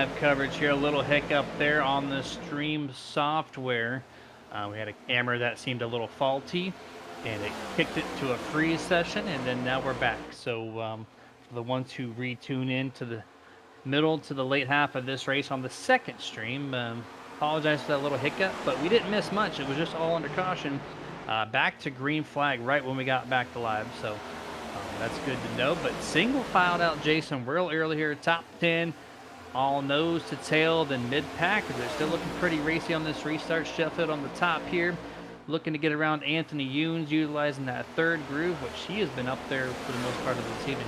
live coverage here. A little hiccup there on the stream software. We had a camera that seemed a little faulty, and it kicked it to a freeze session, and then now we're back. So for the ones who retune in to the middle to the late half of this race on the second stream, apologize for that little hiccup, but we didn't miss much. It was just all under caution. Back to green flag right when we got back to live, so that's good to know. But single filed out Jason real early here, top 10, all nose to tail, then mid-pack. They're still looking pretty racy on this restart. Sheffield on the top here, looking to get around Anthony Younes, utilizing that third groove, which he has been up there for the most part of the season.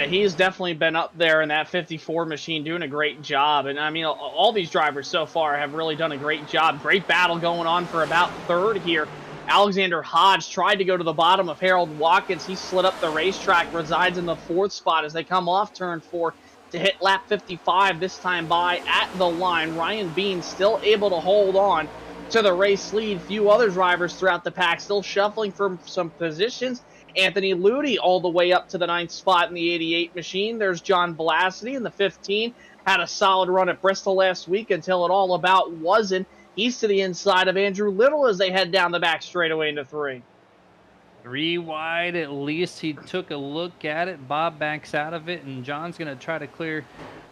He's definitely been up there in that 54 machine, doing a great job. And I mean, all these drivers so far have really done a great job. Great battle going on for about third here. Alexander Hodge tried to go to the bottom of Harold Watkins. He slid up the racetrack, resides in the fourth spot as they come off turn 4 to hit lap 55, this time by at the line. Ryan Bean still able to hold on to the race lead. Few other drivers throughout the pack still shuffling for some positions. Anthony Ludi all the way up to the 9th spot in the 88 machine. There's John Blasity in the 15. Had a solid run at Bristol last week until it all about wasn't. He's to the inside of Andrew Little as they head down the back straightaway into 3. 3 wide at least. He took a look at it. Bob backs out of it, and John's going to try to clear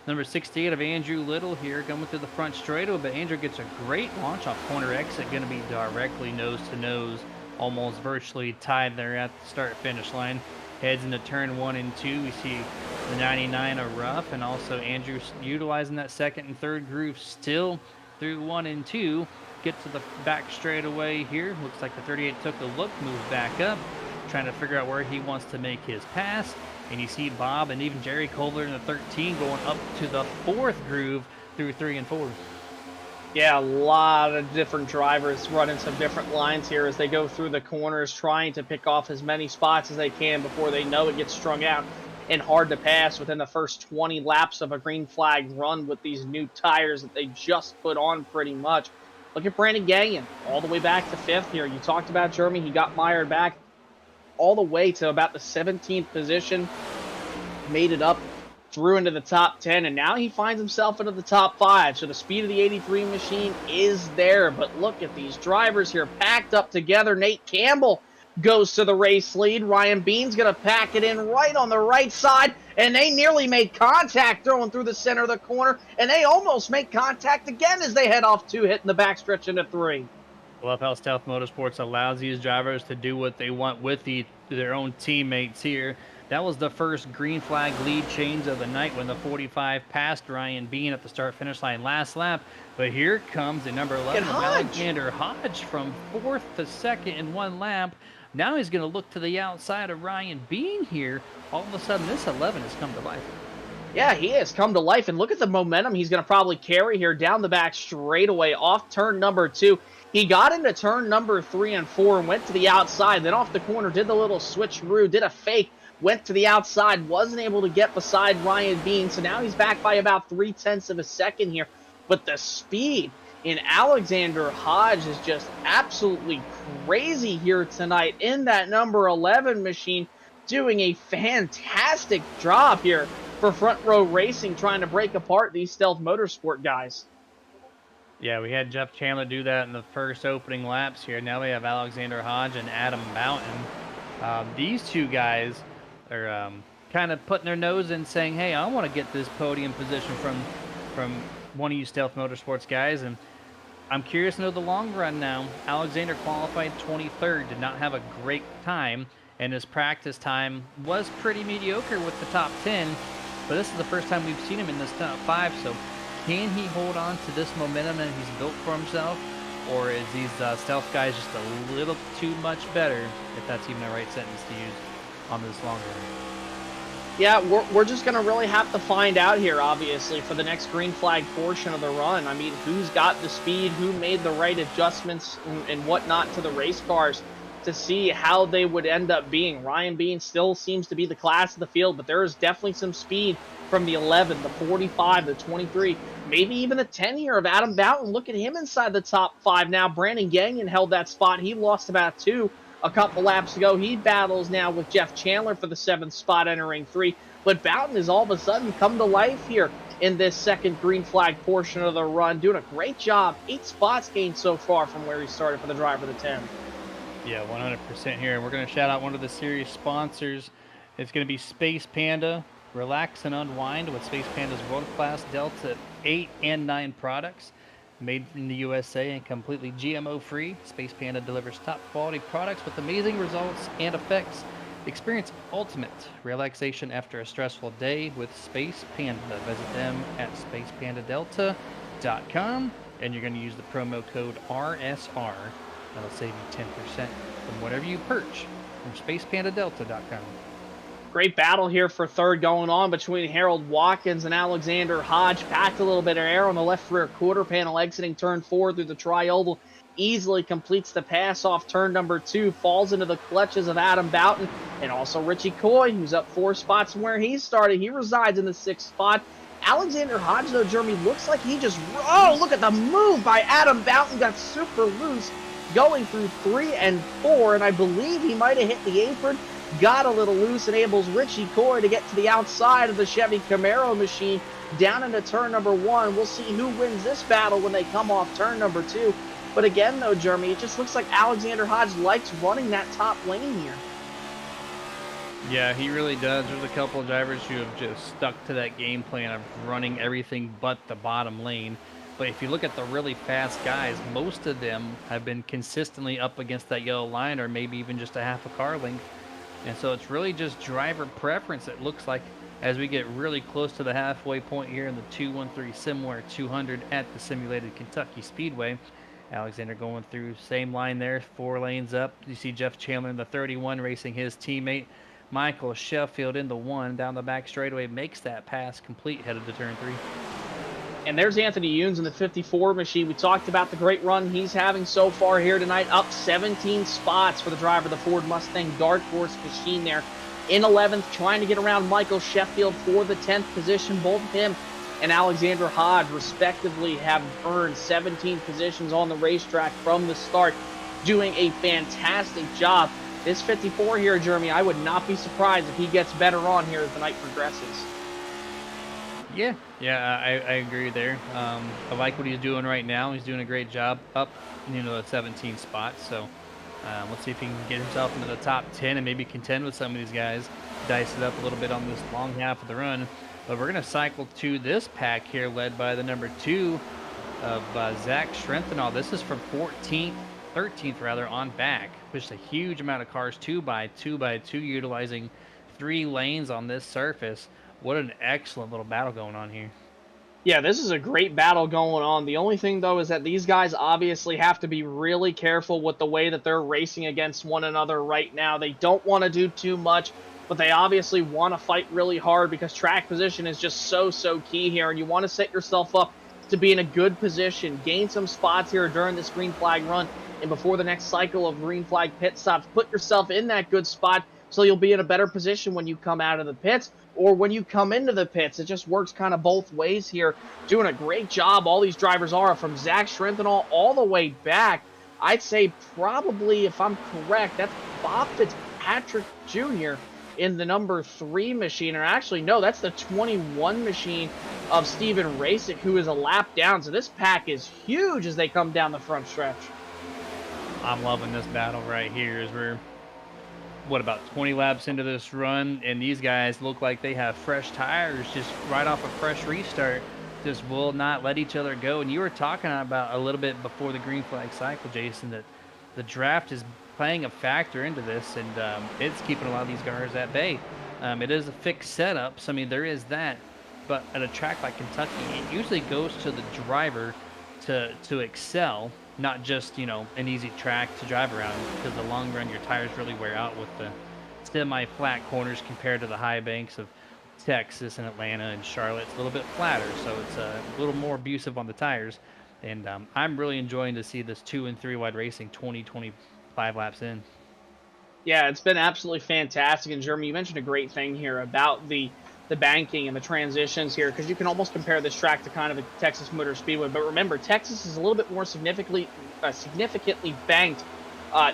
number 68 of Andrew Little here, coming through the front straightaway. But Andrew gets a great launch off corner exit, going to be directly nose to nose, almost virtually tied there at the start-finish line. Heads into turn 1 and 2. We see the 99 a rough, and also Andrew utilizing that second and third groove still through 1 and 2. Get to the back straightaway here. Looks like the 38 took a look, moves back up, trying to figure out where he wants to make his pass. And you see Bob and even Jerry Kohler in the 13 going up to the fourth groove through 3 and 4. Yeah, a lot of different drivers running some different lines here as they go through the corners, trying to pick off as many spots as they can before they know it gets strung out and hard to pass within the first 20 laps of a green flag run with these new tires that they just put on pretty much. Look at Brandon Gagnon, all the way back to 5th here. You talked about Jeremy. He got mired back all the way to about the 17th position, made it up through into the top 10, and now he finds himself into the top 5. So the speed of the 83 machine is there, but look at these drivers here packed up together. Nate Campbell goes to the race lead. Ryan Bean's going to pack it in right on the right side, and they nearly made contact throwing through the center of the corner, and they almost make contact again as they head off 2, hitting the backstretch into 3. Love how Stealth Motorsports allows these drivers to do what they want with their own teammates here. That was the first green flag lead change of the night when the 45 passed Ryan Bean at the start-finish line last lap. But here comes the number 11 of Alexander Hodge from 4th to 2nd in 1 lap. Now he's going to look to the outside of Ryan Bean here. All of a sudden, this 11 has come to life. Yeah, he has come to life, and look at the momentum he's going to probably carry here down the back straightaway off turn number 2. He got into turn number 3 and 4 and went to the outside, then off the corner, did the little switcheroo, did a fake, went to the outside, wasn't able to get beside Ryan Bean, so now he's back by about 0.3 of a second here. But the speed in Alexander Hodge is just absolutely crazy here tonight in that number 11 machine, doing a fantastic job here for Front Row Racing, trying to break apart these Stealth Motorsport guys. Yeah, we had Jeff Chandler do that in the first opening laps here. Now we have Alexander Hodge and Adam Mountain. These two guys are kind of putting their nose in, saying, hey, I want to get this podium position from one of you Stealth Motorsports guys. And I'm curious to know the long run now. Alexander qualified 23rd, did not have a great time, and his practice time was pretty mediocre with the top 10. But this is the first time we've seen him in this top 5, so can he hold on to this momentum that he's built for himself? Or is these Stealth guys just a little too much better, if that's even the right sentence to use, on this long run? Yeah, we're just going to really have to find out here, obviously, for the next green flag portion of the run. I mean, who's got the speed, who made the right adjustments and whatnot to the race cars to see how they would end up being. Ryan Bean still seems to be the class of the field, but there is definitely some speed from the 11, the 45, the 23, maybe even the 10 here of Adam Boughton. Look at him inside the top 5 now. Brandon Gagnon held that spot. He lost about 2 a couple laps ago. He battles now with Jeff Chandler for the 7th spot entering 3. But Boughton has all of a sudden come to life here in this second green flag portion of the run. Doing a great job. 8 spots gained so far from where he started for the driver of the 10. Yeah, 100% here. And we're going to shout out one of the series sponsors. It's going to be Space Panda. Relax and unwind with Space Panda's world-class Delta 8 and 9 products. Made in the USA and completely GMO-free, Space Panda delivers top-quality products with amazing results and effects. Experience ultimate relaxation after a stressful day with Space Panda. Visit them at spacepandadelta.com, and you're going to use the promo code RSR. That'll save you 10% from whatever you purchase from spacepandadelta.com. Great battle here for third going on between Harold Watkins and Alexander Hodge. Packed a little bit of air on the left rear quarter panel, exiting turn 4 through the tri-oval. Easily completes the pass off turn number 2, falls into the clutches of Adam Boughton and also Richie Coy, who's up 4 spots from where he started. He resides in the 6th spot. Alexander Hodge, though, Jeremy, looks like he just... Oh, look at the move by Adam Boughton. Got super loose going through 3 and 4, and I believe he might have hit the apron. Got a little loose, enables Richie Coy to get to the outside of the Chevy Camaro machine down into turn number 1. We'll see who wins this battle when they come off turn number 2. But again, though, Jeremy, it just looks like Alexander Hodge likes running that top lane here. Yeah, he really does. There's a couple of drivers who have just stuck to that game plan of running everything but the bottom lane. But if you look at the really fast guys, most of them have been consistently up against that yellow line or maybe even just a half a car length. And so it's really just driver preference, it looks like, as we get really close to the halfway point here in the 213 Simware 200 at the simulated Kentucky Speedway. Alexander going through same line there, 4 lanes up. You see Jeff Chandler in the 31 racing his teammate Michael Sheffield in the 1 down the back straightaway, makes that pass complete headed to turn 3. And there's Anthony Younes in the 54 machine. We talked about the great run he's having so far here tonight. Up 17 spots for the driver of the Ford Mustang Dark Horse machine there. In 11th, trying to get around Michael Sheffield for the 10th position. Both him and Alexander Hodge, respectively, have earned 17 positions on the racetrack from the start, doing a fantastic job. This 54 here, Jeremy, I would not be surprised if he gets better on here as the night progresses. Yeah, I agree there. I like what he's doing right now. He's doing a great job up, the 17 spots. So let's see if he can get himself into the top 10 and maybe contend with some of these guys. Dice it up a little bit on this long half of the run. But we're going to cycle to this pack here led by the number 2 of Zach Strenthal. This is from 13th rather, on back. Pushed a huge amount of cars 2x2 utilizing 3 lanes on this surface. What an excellent little battle going on here. Yeah, this is a great battle going on. The only thing, though, is that these guys obviously have to be really careful with the way that they're racing against one another right now. They don't want to do too much, but they obviously want to fight really hard because track position is just so key here, and you want to set yourself up to be in a good position, gain some spots here during this green flag run, and before the next cycle of green flag pit stops, put yourself in that good spot so you'll be in a better position when you come out of the pits or when you come into the pits. It just works kind of both ways here. Doing a great job, all these drivers are, from Zach Strenthal all the way back. I'd say probably, if I'm correct, that's Bob Fitzpatrick Jr. in the number 3 machine. Or actually, no, that's the 21 machine of Steven Rasick, who is a lap down. So this pack is huge as they come down the front stretch. I'm loving this battle right here as we're, about 20 laps into this run, and these guys look like they have fresh tires just right off a fresh restart. Just will not let each other go. And you were talking about a little bit before the green flag cycle, Jason, that the draft is playing a factor into this, and it's keeping a lot of these cars at bay. It is a fixed setup, so I mean there is that, but at a track like Kentucky, it usually goes to the driver to excel, not just an easy track to drive around, because the long run your tires really wear out with the semi-flat corners compared to the high banks of Texas and Atlanta and Charlotte. It's a little bit flatter, so it's a little more abusive on the tires. And I'm really enjoying to see this 2 and 3 wide racing 25 laps in. Yeah, it's been absolutely fantastic. And Jeremy, you mentioned a great thing here about the banking and the transitions here, because you can almost compare this track to kind of a Texas Motor Speedway. But remember, Texas is a little bit more significantly banked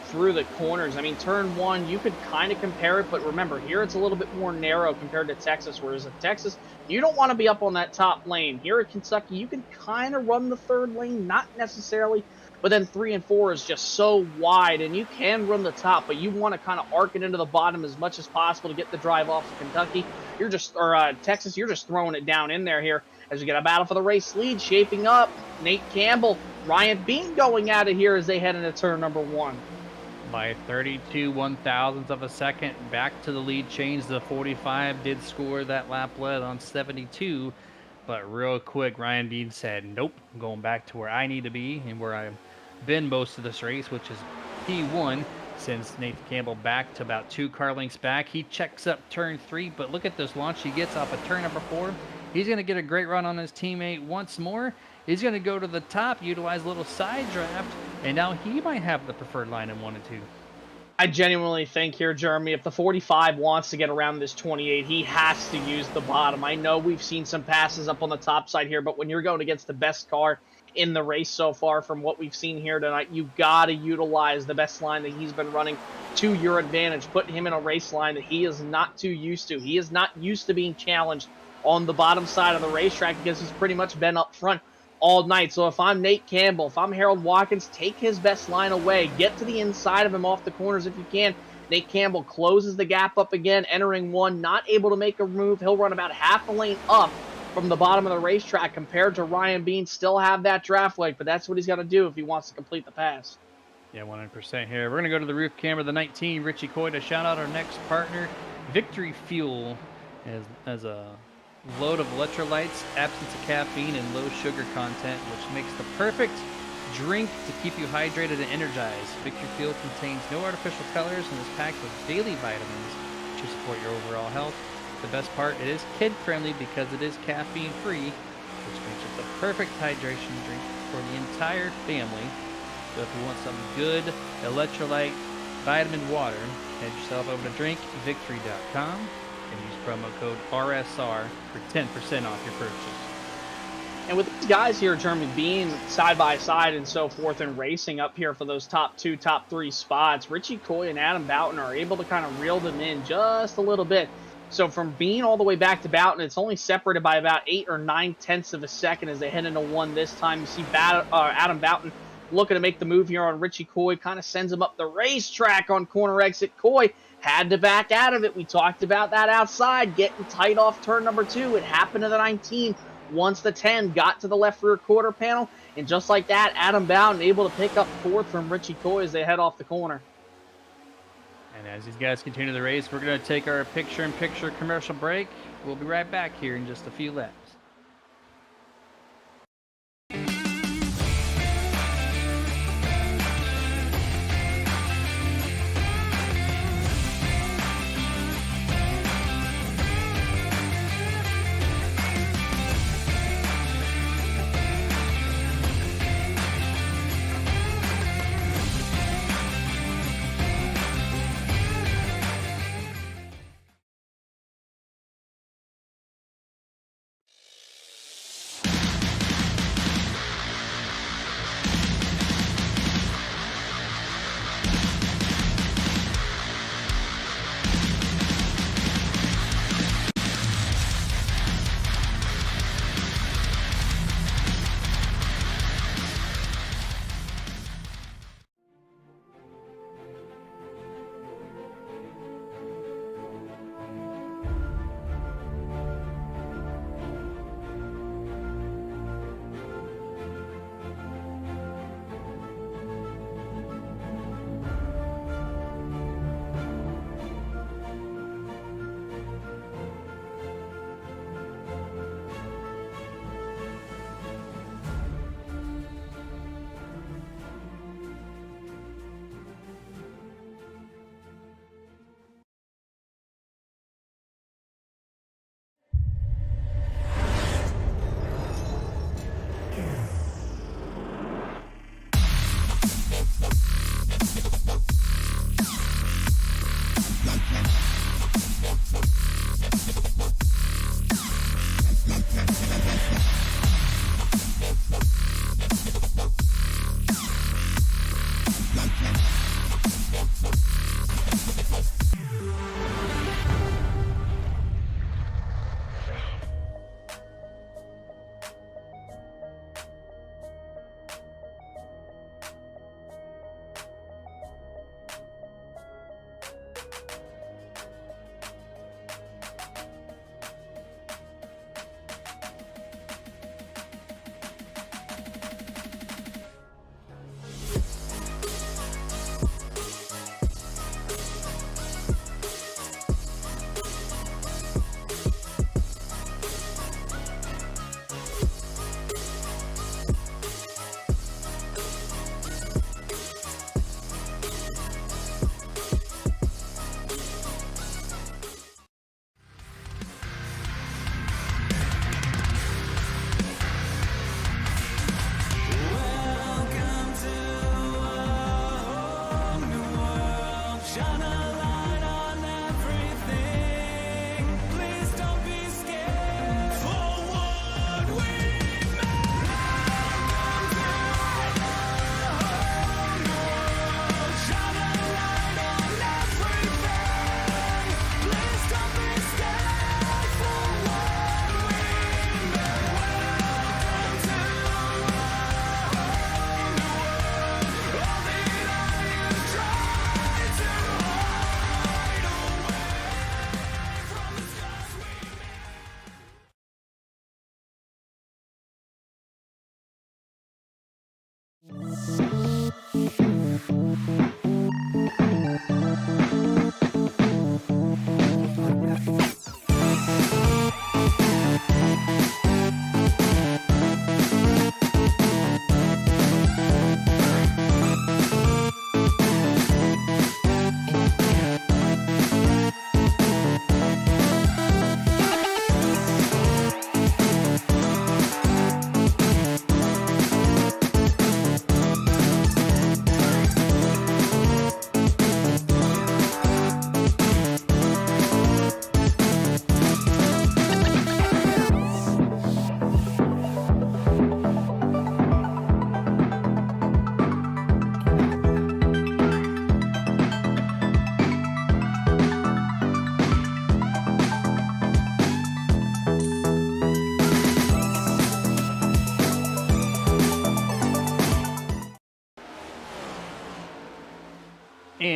through the corners. I mean, turn one, you could kind of compare it, but remember, here it's a little bit more narrow compared to Texas, whereas at Texas, you don't want to be up on that top lane. Here at Kentucky, you can kind of run the third lane, not necessarily, but then 3 and 4 is just so wide, and you can run the top, but you want to kind of arc it into the bottom as much as possible to get the drive off of Kentucky. Texas, you're just throwing it down in there here as we get a battle for the race lead shaping up. Nate Campbell, Ryan Bean going at it here as they head into turn number one. By 32 1,000ths of a second, back to the lead change. The 45 did score that lap lead on 72, but real quick, Ryan Bean said, nope, I'm going back to where I need to be and where I've been most of this race, which is P1. Since Nathan Campbell back to about 2 car lengths back, he checks up turn 3, but look at this launch he gets off of turn number 4. He's going to get a great run on his teammate once more. He's going to go to the top, utilize a little side draft, and now he might have the preferred line in 1 and 2. I genuinely think here, Jeremy, if the 45 wants to get around this 28, he has to use the bottom. I know we've seen some passes up on the top side here, but when you're going against the best car in the race so far from what we've seen here tonight, you got to utilize the best line that he's been running to your advantage. Put him in a race line that he is not too used to. He is not used to being challenged on the bottom side of the racetrack because he's pretty much been up front all night. So if I'm Nate Campbell, if I'm Harold Watkins, take his best line away. Get to the inside of him off the corners if you can. Nate Campbell closes the gap up again, entering one, not able to make a move. He'll run about half a lane up from the bottom of the racetrack compared to Ryan Bean. Still have that draft leg, but that's what he's got to do if he wants to complete the pass. Yeah, 100% here. We're going to go to the roof camera, the 19, Richie Coy, to shout out our next partner, Victory Fuel, as a load of electrolytes, absence of caffeine, and low sugar content, which makes the perfect drink to keep you hydrated and energized. Victory Fuel contains no artificial colors and is packed with daily vitamins to support your overall health. The best part, it is kid-friendly because it is caffeine-free, which makes it the perfect hydration drink for the entire family. So if you want some good electrolyte vitamin water, head yourself over to drinkvictory.com and use promo code RSR for 10% off your purchase. And with these guys here, Jeremy, being side by side and so forth and racing up here for those top 2, top 3 spots, Richie Coy and Adam Boughton are able to kind of reel them in just a little bit. So from Bean all the way back to Boughton, it's only separated by about 8 or 9 tenths of a second as they head into one this time. You see Adam Boughton looking to make the move here on Richie Coy, kind of sends him up the racetrack on corner exit. Coy had to back out of it. We talked about that outside, getting tight off turn number 2. It happened to the 19 once the 10 got to the left rear quarter panel. And just like that, Adam Boughton able to pick up 4th from Richie Coy as they head off the corner. And as these guys continue the race, we're going to take our picture-in-picture commercial break. We'll be right back here in just a few laps.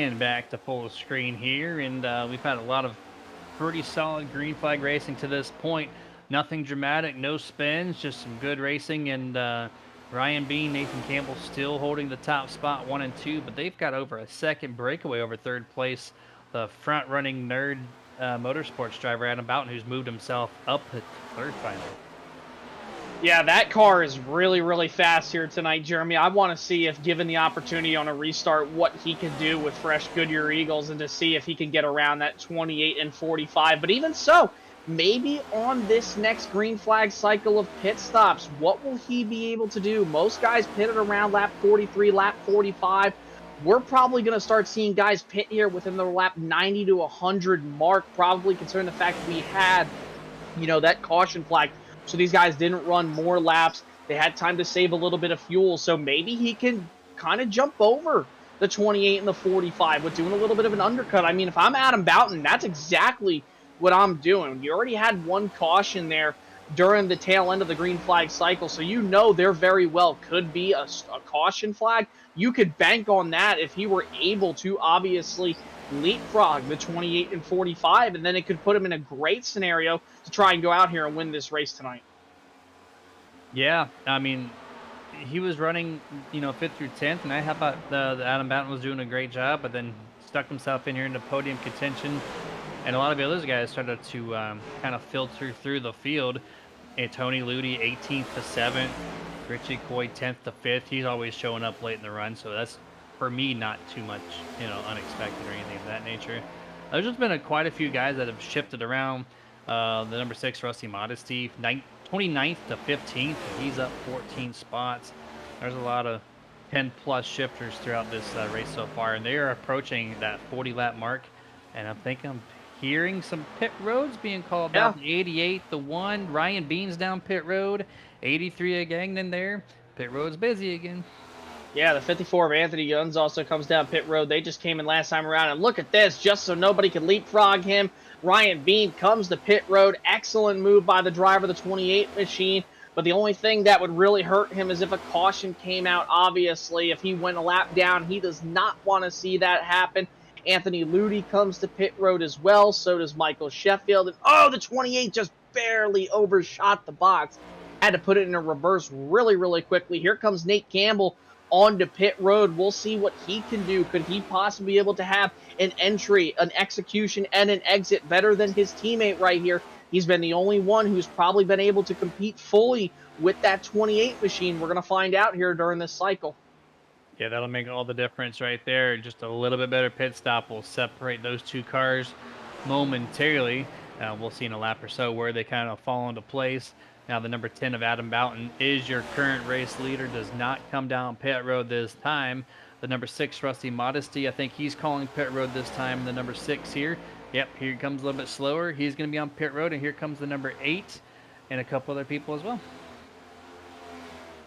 And back to full screen here, and we've had a lot of pretty solid green flag racing to this point. Nothing dramatic, no spins, just some good racing. And Ryan Bean, Nathan Campbell still holding the top spot, 1 and 2, but they've got over a second breakaway over third place. The front-running nerd motorsports driver Adam Boughton, who's moved himself up to third finally. Yeah, that car is really, really fast here tonight, Jeremy. I want to see if, given the opportunity on a restart, what he can do with fresh Goodyear Eagles and to see if he can get around that 28 and 45. But even so, maybe on this next green flag cycle of pit stops, what will he be able to do? Most guys pitted around lap 43, lap 45. We're probably going to start seeing guys pit here within the lap 90 to 100 mark, probably considering the fact that we had, that caution flag. So these guys didn't run more laps. They had time to save a little bit of fuel. So maybe he can kind of jump over the 28 and the 45 with doing a little bit of an undercut. I mean, if I'm Adam Boughton, that's exactly what I'm doing. You already had one caution there during the tail end of the green flag cycle. So there very well could be a caution flag. You could bank on that if he were able to obviously leapfrog the 28 and 45, and then it could put him in a great scenario to try and go out here and win this race tonight. Yeah, I mean, he was running, 5th through 10th, and I thought the Adam Boughton was doing a great job, but then stuck himself in here into podium contention, and a lot of the other guys started to kind of filter through the field. And Tony Ludi, 18th to 7th, Richie Coy, 10th to 5th. He's always showing up late in the run, so that's, for me, not too much, unexpected or anything of that nature. There's just been quite a few guys that have shifted around. The number 6, Rusty Modesty, 29th to 15th. He's up 14 spots. There's a lot of 10-plus shifters throughout this race so far, and they are approaching that 40-lap mark. And I'm hearing some pit roads being called down. The 88, the 1, Ryan Bean's down pit road. 83 again in there. Pit road's busy again. Yeah, the 54 of Anthony Guns also comes down pit road. They just came in last time around, and look at this, just so nobody could leapfrog him. Ryan Bean comes to pit road. Excellent move by the driver of the 28 machine, but the only thing that would really hurt him is if a caution came out, obviously. If he went a lap down, he does not want to see that happen. Anthony Ludi comes to pit road as well, so does Michael Sheffield. And the 28 just barely overshot the box. Had to put it in a reverse really, really quickly. Here comes Nate Campbell onto pit road. We'll see what he can do. Could he possibly be able to have an entry, an execution, and an exit better than his teammate right here? He's been the only one who's probably been able to compete fully with that 28 machine. We're going to find out here during this cycle. Yeah, that'll make all the difference right there. Just a little bit better pit stop will separate those two cars momentarily. We'll see in a lap or so where they kind of fall into place. Now, the number 10 of Adam Boughton is your current race leader, does not come down pit road this time. The number 6, Rusty Modesty, I think he's calling pit road this time. The number 6 here, yep, here comes a little bit slower. He's going to be on pit road, and here comes the number 8 and a couple other people as well.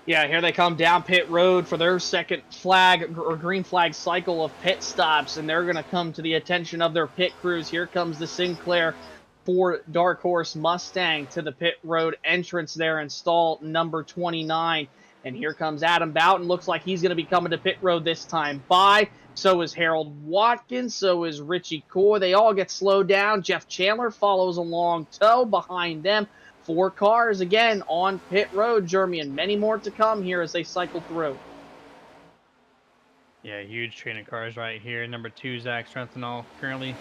Yeah, here they come down pit road for their second flag or green flag cycle of pit stops, and they're going to come to the attention of their pit crews. Here comes the Sinclair Ford Dark Horse Mustang to the pit road entrance there in stall number 29. And here comes Adam Boughton. Looks like he's going to be coming to pit road this time by. So is Harold Watkins. So is Richie Coy. They all get slowed down. Jeff Chandler follows along tow behind them. 4 cars again on pit road, Jeremy, and many more to come here as they cycle through. Yeah, huge train of cars right here. Number 2, Zach Strenthal, currently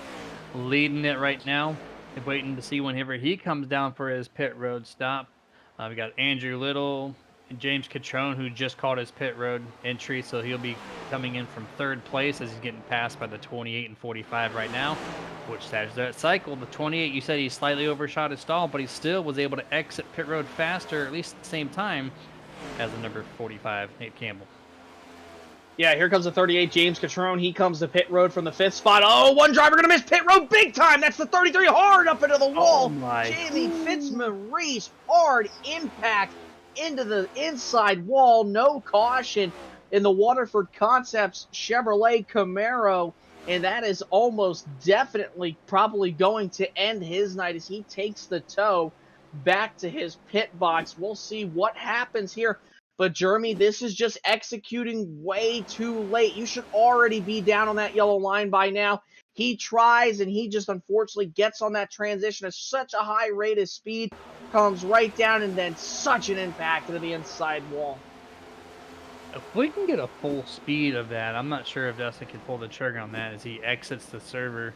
leading it right now. Waiting to see whenever he comes down for his pit road stop. We got Andrew Little and James Catrone, who just called his pit road entry, so he'll be coming in from 3rd place as he's getting passed by the 28 and 45 right now, which starts that cycle. The 28, you said he slightly overshot his stall, but he still was able to exit pit road faster, at least at the same time, as the number 45, Nate Campbell. Yeah, here comes the 38, James Catrone. He comes to pit road from the 5th spot. Oh, one driver going to miss pit road big time. That's the 33 hard up into the wall. Oh, my. Jamie Fitzmaurice, hard impact into the inside wall. No caution in the Waterford Concepts Chevrolet Camaro. And that is almost definitely probably going to end his night as he takes the tow back to his pit box. We'll see what happens here But Jeremy, this is just executing way too late. You should already be down on that yellow line by now. He tries, and he just unfortunately gets on that transition at such a high rate of speed, comes right down, and then such an impact into the inside wall. If we can get a full speed of that, I'm not sure if Dustin can pull the trigger on that as he exits the server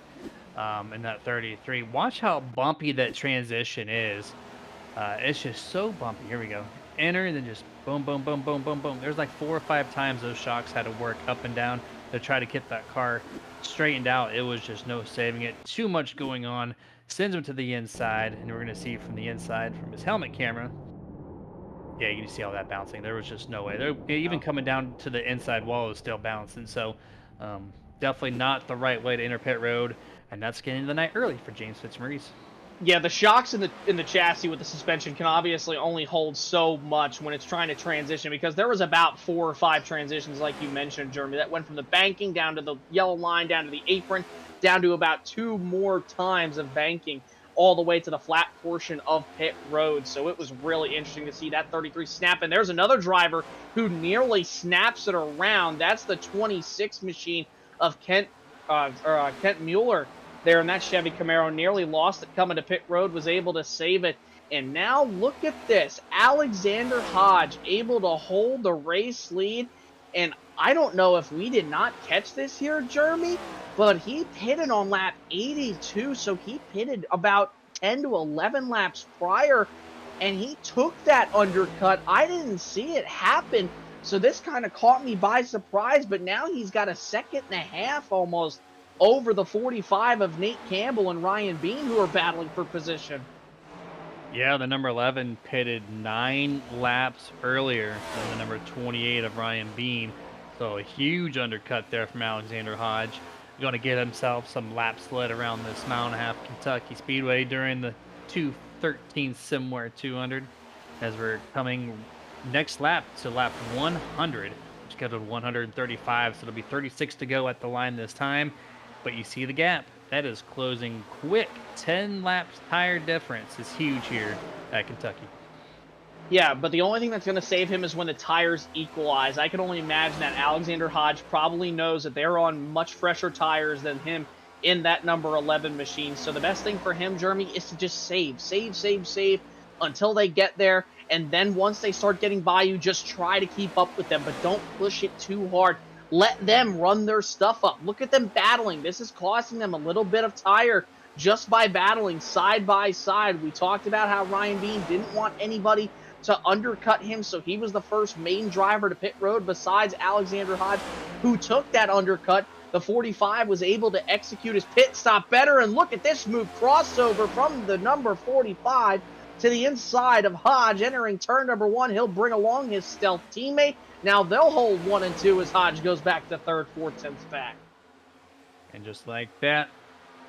in that 33. Watch how bumpy that transition is. It's just so bumpy. Here we go. Enter, and then just boom, boom, boom, boom, boom, boom. There's like 4 or 5 times those shocks had to work up and down to try to get that car straightened out. It was just no saving it. Too much going on. Sends him to the inside, and we're going to see from the inside from his helmet camera. Yeah, you can see all that bouncing. There was just no way. There, even coming down to the inside wall is still bouncing. So definitely not the right way to enter pit road. And that's getting the night early for James Fitzmaurice. Yeah, the shocks in the chassis with the suspension can obviously only hold so much when it's trying to transition, because there was about 4 or 5 transitions, like you mentioned, Jeremy, that went from the banking down to the yellow line, down to the apron, down to about 2 more times of banking, all the way to the flat portion of pit road. So it was really interesting to see that 33 snap. And there's another driver who nearly snaps it around. That's the 26 machine of Kent Mueller there in that Chevy Camaro. Nearly lost it coming to pit road, was able to save it. And now look at this. Alexander Hodge able to hold the race lead. And I don't know if we did not catch this here, Jeremy, but he pitted on lap 82, so he pitted about 10 to 11 laps prior, and he took that undercut. I didn't see it happen, so this kind of caught me by surprise, but now he's got a second and a half almost over the 45 of Nate Campbell and Ryan Bean, who are battling for position. Yeah, the number 11 pitted 9 laps earlier than the number 28 of Ryan Bean. So a huge undercut there from Alexander Hodge. Going to get himself some lap sled around this mile and a half Kentucky Speedway during the 2:13 Simware 200 as we're coming next lap to lap 100. Scheduled 135, so it'll be 36 to go at the line this time. But you see the gap. That is closing quick. 10 laps tire difference is huge here at Kentucky. Yeah, but the only thing that's going to save him is when the tires equalize. I can only imagine that Alexander Hodge probably knows that they're on much fresher tires than him in that number 11 machine. So the best thing for him, Jeremy, is to just save until they get there. And then once they start getting by you, just try to keep up with them, but don't push it too hard. Let them run their stuff up. Look at them battling. This is costing them a little bit of tire just by battling side by side. We talked about how Ryan Bean didn't want anybody to undercut him, so he was the first main driver to pit road besides Alexander Hodge, who took that undercut. The 45 was able to execute his pit stop better, and look at this smooth crossover from the number 45 to the inside of Hodge, entering turn number 1. He'll bring along his stealth teammate. Now they'll hold 1 and 2 as Hodge goes back to third, 4/10 back. And just like that,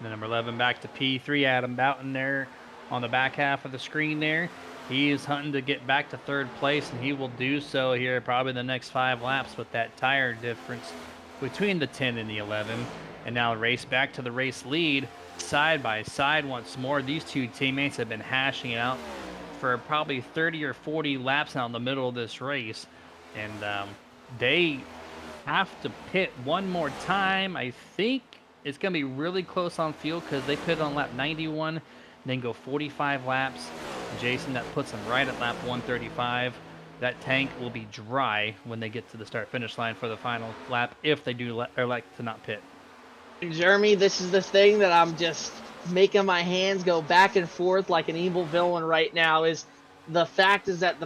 the number 11 back to P3, Adam Boughton there on the back half of the screen there. He is hunting to get back to third place, and he will do so here probably the next 5 laps with that tire difference between the 10 and the 11. And now race back to the race lead, side by side once more. These two teammates have been hashing it out for probably 30 or 40 laps now in the middle of this race. And they have to pit one more time. I think it's going to be really close on fuel because they pit on lap 91, then go 45 laps. Jason, that puts them right at lap 135. That tank will be dry when they get to the start-finish line for the final lap if they do elect to not pit. Jeremy, this is the thing that I'm just making my hands go back and forth like an evil villain right now. Is the fact is that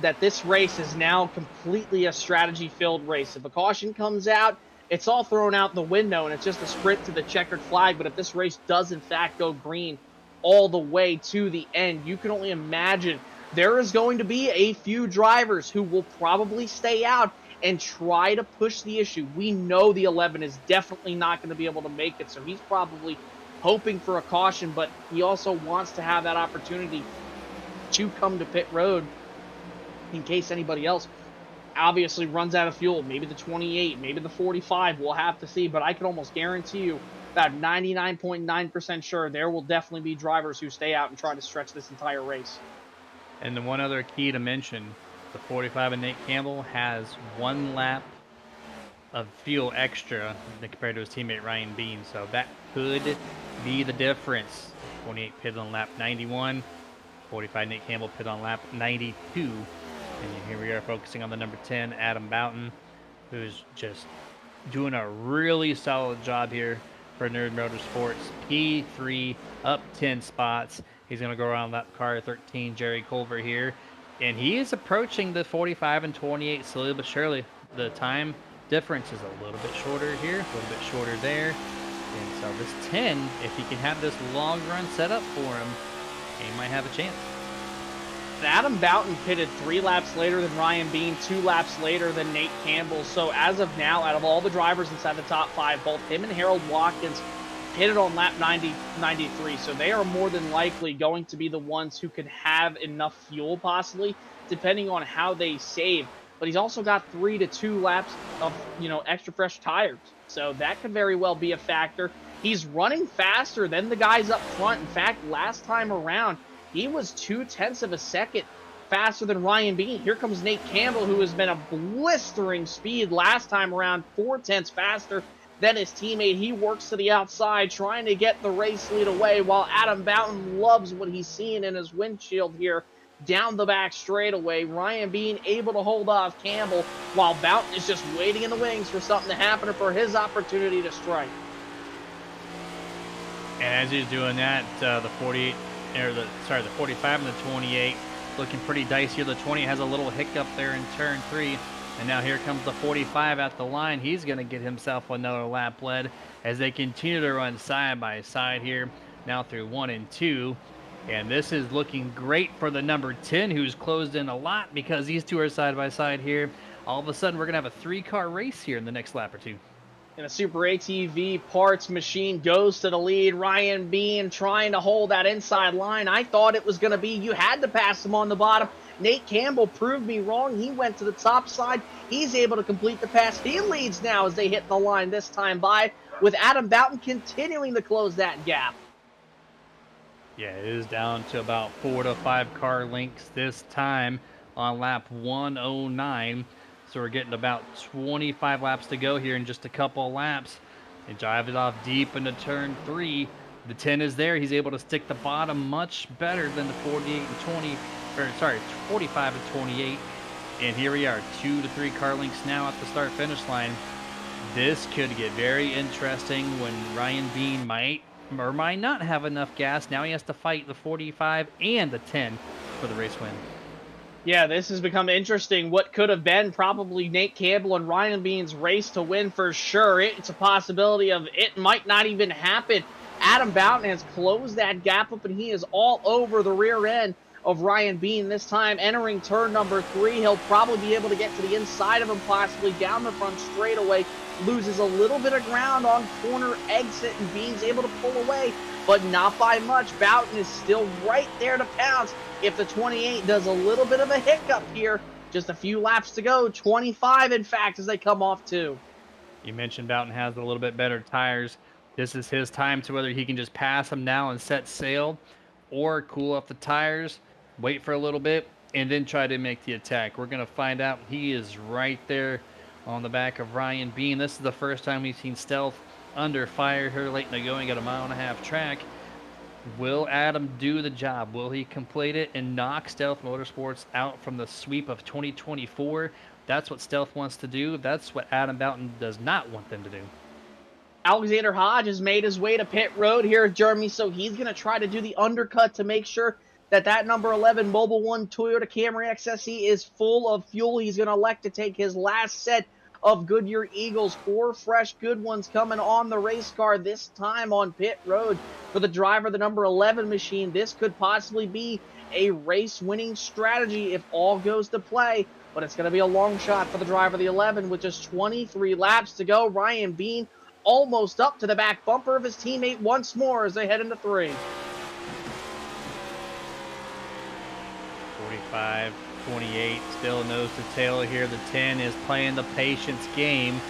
that this race is now completely a strategy-filled race. If a caution comes out, it's all thrown out the window, and it's just a sprint to the checkered flag. But if this race does, in fact, go green all the way to the end, you can only imagine there is going to be a few drivers who will probably stay out and try to push the issue. We know the 11 is definitely not going to be able to make it, so he's probably hoping for a caution, but he also wants to have that opportunity to come to pit road in case anybody else obviously runs out of fuel. Maybe the 28, maybe the 45, we'll have to see, but I can almost guarantee you, about 99.9% sure, there will definitely be drivers who stay out and try to stretch this entire race. And the one other key to mention The 45 and Nate Campbell has 1 lap of fuel extra compared to his teammate Ryan Bean, so that could be the difference. 28 pitted on lap 91, 45 Nate Campbell pitted on lap 92, and here we are focusing on the number 10, Adam Boughton, who's just doing a really solid job here for Nerd Motorsports. P3 up 10 spots. He's going to go around lap car 13, Jerry Culver here, and he is approaching the 45 and 28 slowly but surely. The time difference is a little bit shorter here, a little bit shorter there. And so this 10, if he can have this long run set up for him, he might have a chance. Adam Boughton pitted 3 laps later than Ryan Bean, 2 laps later than Nate Campbell. So as of now, out of all the drivers inside the top 5, both him and Harold Watkins pitted on lap 93. So they are more than likely going to be the ones who could have enough fuel, possibly, depending on how they save. But he's also got 3 to 2 laps of, extra fresh tires. So that could very well be a factor. He's running faster than the guys up front. In fact, last time around, he was 0.2 of a second faster than Ryan Bean. Here comes Nate Campbell, who has been a blistering speed last time around, 0.4 faster than his teammate. He works to the outside, trying to get the race lead away, while Adam Boughton loves what he's seeing in his windshield here down the back straightaway. Ryan Bean able to hold off Campbell, while Boughton is just waiting in the wings for something to happen or for his opportunity to strike. And as he's doing that, the 45 and the 28 looking pretty dicey. The 20 has a little hiccup there in turn 3. And now here comes the 45 at the line. He's going to get himself another lap led as they continue to run side by side here, now through 1 and 2. And this is looking great for the number 10, who's closed in a lot because these two are side by side here. All of a sudden, we're going to have a 3-car race here in the next lap or two. And a Super ATV parts machine goes to the lead. Ryan Bean trying to hold that inside line. I thought it was going to be you had to pass him on the bottom. Nate Campbell proved me wrong. He went to the top side. He's able to complete the pass. He leads now as they hit the line this time by, with Adam Boughton continuing to close that gap. Yeah, it is down to about 4 to 5 car lengths this time on lap 109. So we're getting about 25 laps to go here in just a couple of laps. They drive it off deep into turn 3. The 10 is there. He's able to stick the bottom much better than the 45 and 28. And here we are, 2 to 3 car lengths now at the start-finish line. This could get very interesting when Ryan Bean might or might not have enough gas. Now he has to fight the 45 and the 10 for the race win. Yeah, this has become interesting. What could have been probably Nate Campbell and Ryan Bean's race to win for sure. It's a possibility of it might not even happen. Adam Boughton has closed that gap up, and he is all over the rear end of Ryan Bean this time. Entering turn number 3, he'll probably be able to get to the inside of him, possibly down the front straightaway. Loses a little bit of ground on corner exit, and Bean's able to pull away, but not by much. Boughton is still right there to pounce if the 28 does a little bit of a hiccup here. Just a few laps to go, 25 in fact, as they come off too. You mentioned Boughton has a little bit better tires. This is his time to whether he can just pass him now and set sail, or cool off the tires, wait for a little bit, and then try to make the attack. We're going to find out. He is right there on the back of Ryan Bean. This is the first time we've seen Stealth under fire here late in the going at a 1.5 mile track. Will Adam do the job? Will he complete it and knock Stealth Motorsports out from the sweep of 2024? That's what Stealth wants to do. That's what Adam Boughton does not want them to do. Alexander Hodge has made his way to pit road here at Jeremy, so he's going to try to do the undercut to make sure that number 11 Mobil 1 Toyota Camry XSE is full of fuel. He's going to elect to take his last set of Goodyear Eagles. 4 fresh good ones coming on the race car, this time on pit road for the driver, the number 11 machine. This could possibly be a race-winning strategy if all goes to play, but it's going to be a long shot for the driver, the 11, with just 23 laps to go. Ryan Bean almost up to the back bumper of his teammate once more as they head into 3. 45, 28, still nose to tail here. The 10 is playing the patience game,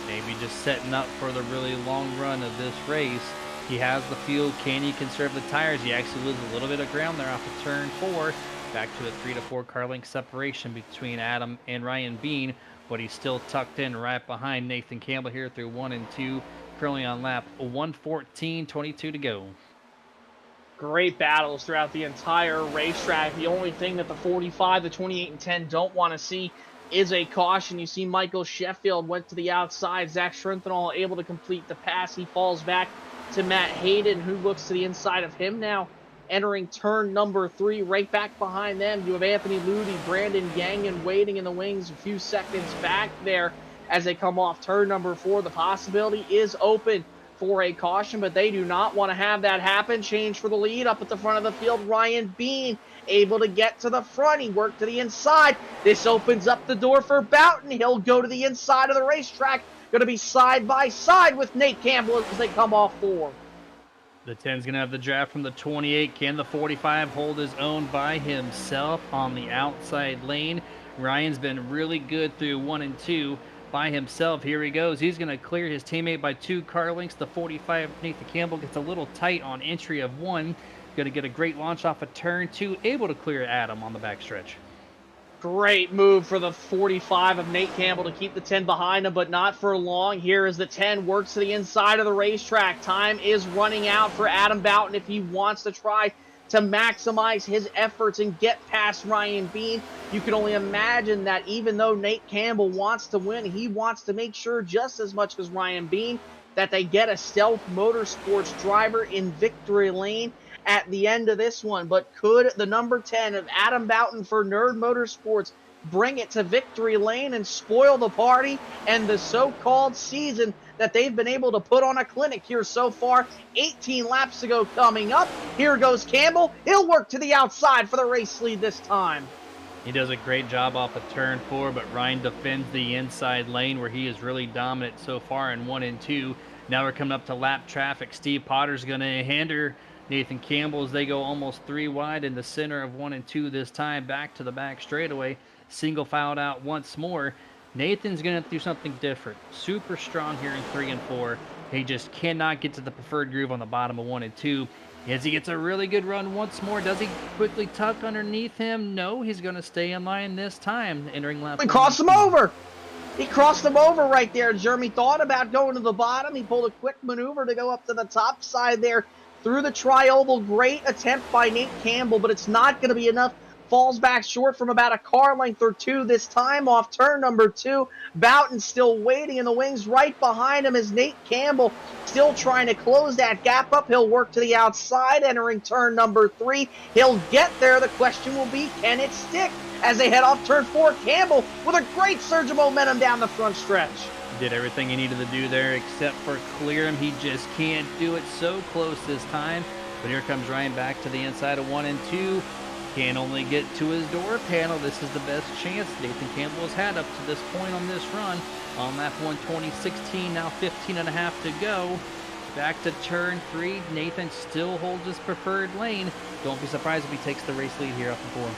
maybe just setting up for the really long run of this race. He has the fuel. Can he conserve the tires? He actually loses a little bit of ground there off of turn 4. Back to a 3 to 4 car length separation between Adam and Ryan Bean, but he's still tucked in right behind Nathan Campbell here through 1 and 2, currently on lap 114, 22 to go. Great battles throughout the entire racetrack. The only thing that the 45, the 28, and 10 don't want to see is a caution. You see Michael Sheffield went to the outside. Zach Schrenthal able to complete the pass. He falls back to Matt Hayden, who looks to the inside of him now. Entering turn number 3, right back behind them, you have Anthony Ludi, Brandon Gagnon waiting in the wings a few seconds back there as they come off turn number 4. The possibility is open for a caution, but they do not want to have that happen. Change for the lead up at the front of the field. Ryan Bean able to get to the front. He worked to the inside. This opens up the door for Boughton. He'll go to the inside of the racetrack. Going to be side by side with Nate Campbell as they come off 4. The 10's going to have the draft from the 28. Can the 45 hold his own by himself on the outside lane? Ryan's been really good through 1 and 2 by himself. Here he goes. He's going to clear his teammate by 2 car lengths. The 45, Nathan Campbell, gets a little tight on entry of 1. Going to get a great launch off of turn 2. Able to clear Adam on the backstretch. Great move for the 45 of Nate Campbell to keep the 10 behind him, but not for long. Here as the 10 works to the inside of the racetrack. Time is running out for Adam Boughton if he wants to try to maximize his efforts and get past Ryan Bean. You can only imagine that even though Nate Campbell wants to win, he wants to make sure just as much as Ryan Bean that they get a Stealth Motorsports driver in victory lane at the end of this one. But could the number 10 of Adam Boughton for Nerd Motorsports bring it to victory lane and spoil the party and the so-called season that they've been able to put on a clinic here so far? 18 laps to go coming up. Here goes Campbell. He'll work to the outside for the race lead this time. He does a great job off of turn 4, but Ryan defends the inside lane where he is really dominant so far in 1 and 2. Now we're coming up to lap traffic. Steve Potter's going to hinder Nathan Campbell as they go almost 3 wide in the center of 1 and 2 this time. Back to the back straightaway. Single filed out once more. Nathan's going to do something different. Super strong here in 3 and 4. He just cannot get to the preferred groove on the bottom of 1 and 2. As he gets a really good run once more, does he quickly tuck underneath him? No, he's going to stay in line this time, entering lap 1. He crossed him over. He crossed him over right there. Jeremy thought about going to the bottom. He pulled a quick maneuver to go up to the top side there through the tri-oval. Great attempt by Nate Campbell, but it's not going to be enough. Falls back short from about a car length or 2 this time off turn number 2. Boughton still waiting in the wings right behind him as Nate Campbell still trying to close that gap up. He'll work to the outside entering turn number 3. He'll get there. The question will be, can it stick? As they head off turn 4, Campbell with a great surge of momentum down the front stretch. Did everything he needed to do there except for clear him. He just can't do it. So close this time. But here comes Ryan back to the inside of 1 and 2. Can only get to his door panel. This is the best chance Nathan Campbell has had up to this point on this run. On lap 120.16, now 15 and a half to go. Back to turn 3. Nathan still holds his preferred lane. Don't be surprised if he takes the race lead here up the 4.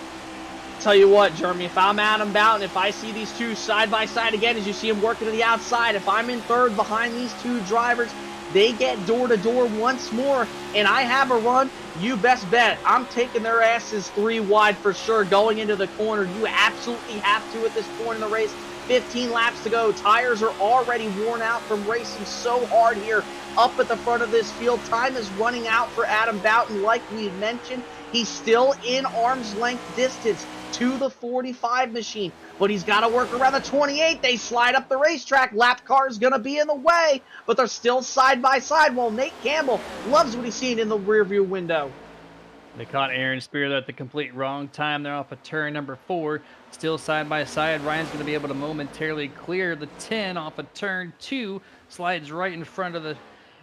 Tell you what, Jeremy, if I'm Adam Boughton, if I see these two side by side again, as you see them working to the outside, if I'm in third behind these two drivers, they get door to door once more, and I have a run, you best bet I'm taking their asses 3 wide for sure going into the corner. You absolutely have to at this point in the race. 15 laps to go. Tires are already worn out from racing so hard here up at the front of this field. Time is running out for Adam Boughton. Like we had mentioned, he's still in arm's length distance to the 45 machine, but he's got to work around the 28. They slide up the racetrack. Lap car is going to be in the way, but they're still side by side. Well, Nate Campbell loves what he's seen in the rearview window. They caught Aaron Spear at the complete wrong time. They're off of turn number 4. Still side by side. Ryan's going to be able to momentarily clear the 10 off of turn 2. Slides right in front of the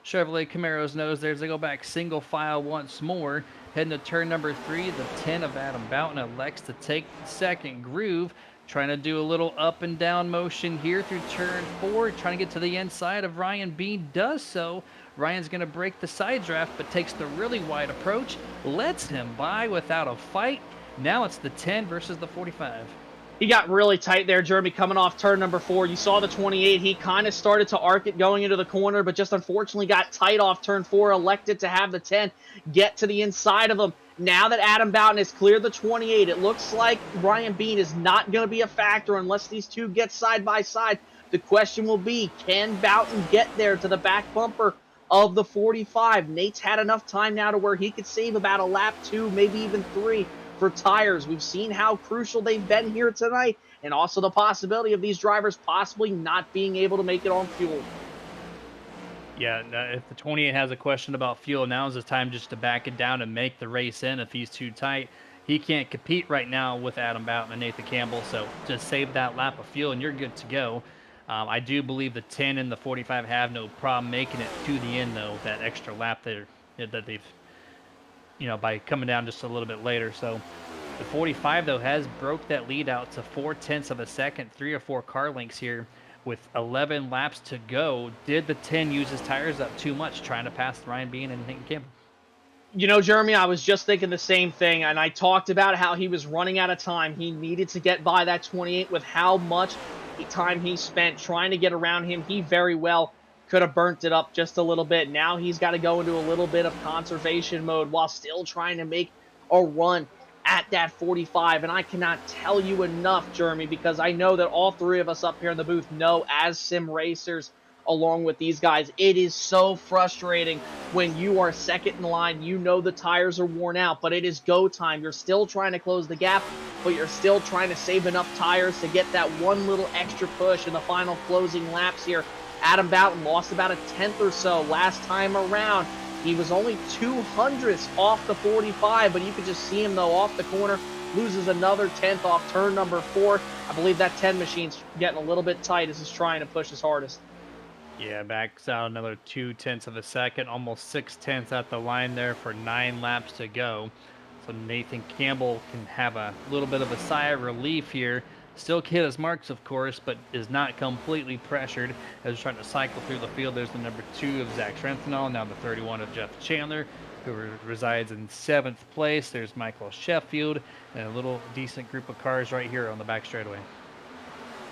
Chevrolet Camaro's nose there as they go back single file once more. Heading to turn number 3, the 10 of Adam Boughton elects to take the second groove. Trying to do a little up and down motion here through turn 4. Trying to get to the inside of Ryan Bean. Does so. Ryan's going to break the side draft, but takes the really wide approach. Lets him by without a fight. Now it's the 10 versus the 45. He got really tight there, Jeremy, coming off turn number 4. You saw the 28. He kind of started to arc it going into the corner, but just unfortunately got tight off turn 4, elected to have the 10 get to the inside of him. Now that Adam Boughton has cleared the 28, it looks like Ryan Bean is not going to be a factor unless these two get side by side. The question will be, can Boughton get there to the back bumper of the 45? Nate's had enough time now to where he could save about a lap 2, maybe even 3 for tires. We've seen how crucial they've been here tonight, and also the possibility of these drivers possibly not being able to make it on fuel. Yeah, if the 28 has a question about fuel, now is the time just to back it down and make the race in. If he's too tight, he can't compete right now with Adam Boughton and Nathan Campbell. So just save that lap of fuel and you're good to go. I do believe the 10 and the 45 have no problem making it to the end, though, that extra lap there that they've, by coming down just a little bit later. So the 45, though, has broke that lead out to 0.4 of a second, 3 or 4 car lengths here. With 11 laps to go, did the 10 use his tires up too much trying to pass Ryan Bean and Nathan Campbell? You know, Jeremy, I was just thinking the same thing, and I talked about how he was running out of time. He needed to get by that 28 with how much time he spent trying to get around him. He very well could have burnt it up just a little bit. Now he's got to go into a little bit of conservation mode while still trying to make a run at that 45. And I cannot tell you enough, Jeremy, because I know that all three of us up here in the booth know, as sim racers, along with these guys, it is so frustrating when you are second in line. You know the tires are worn out, but it is go time. You're still trying to close the gap, but you're still trying to save enough tires to get that one little extra push in the final closing laps here. Adam Boughton lost about a 10th or so last time around. He was only 200ths off the 45, but you could just see him, though, off the corner. Loses another 10th off turn number 4. I believe that 10 machine's getting a little bit tight as he's trying to push his hardest. Yeah, backs out another 0.2 of a second, almost 0.6 at the line there for 9 laps to go. So Nathan Campbell can have a little bit of a sigh of relief here. Still hit his marks, of course, but is not completely pressured as he's trying to cycle through the field. There's the number 2 of Zach Trenthal, now the 31 of Jeff Chandler, who resides in 7th place. There's Michael Sheffield, and a little decent group of cars right here on the back straightaway.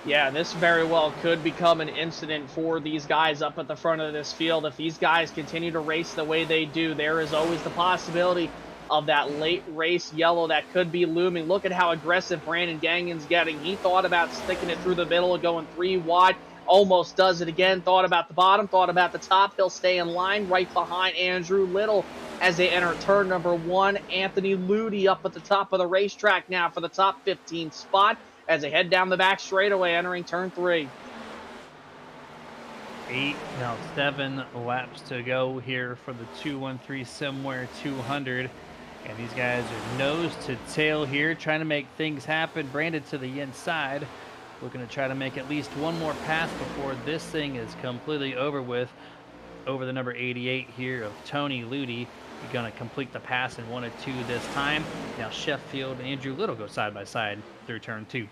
Yeah, this very well could become an incident for these guys up at the front of this field. If these guys continue to race the way they do, there is always the possibility of that late race yellow that could be looming. Look at how aggressive Brandon Gagnon's getting. He thought about sticking it through the middle and going 3 wide. Almost does it again. Thought about the bottom, thought about the top. He'll stay in line right behind Andrew Little as they enter turn number 1. Anthony Ludi up at the top of the racetrack now for the top 15 spot as they head down the back straightaway entering turn 3. 7 laps to go here for the 213 Simware 200. And these guys are nose to tail here, trying to make things happen. Brandon to the inside, looking to try to make at least one more pass before this thing is completely over with. Over the number 88 here of Tony Ludi. He's going to complete the pass in 1 or 2 this time. Now Sheffield and Andrew Little go side by side through turn 2.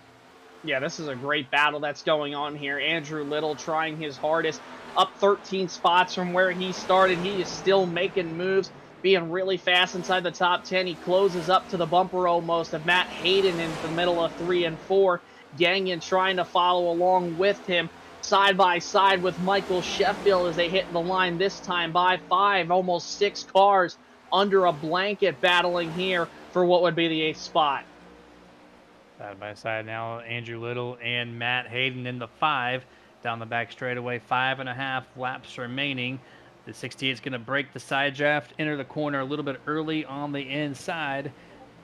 Yeah, this is a great battle that's going on here. Andrew Little trying his hardest, up 13 spots from where he started. He is still making moves, being really fast inside the top 10. He closes up to the bumper almost of Matt Hayden in the middle of 3 and 4. Gagnon trying to follow along with him, side by side with Michael Sheffield as they hit the line this time by 5, almost 6 cars under a blanket battling here for what would be the 8th spot. Side by side now, Andrew Little and Matt Hayden in the 5 down the back straightaway. 5.5 laps remaining. The 68 is going to break the side draft, enter the corner a little bit early on the inside,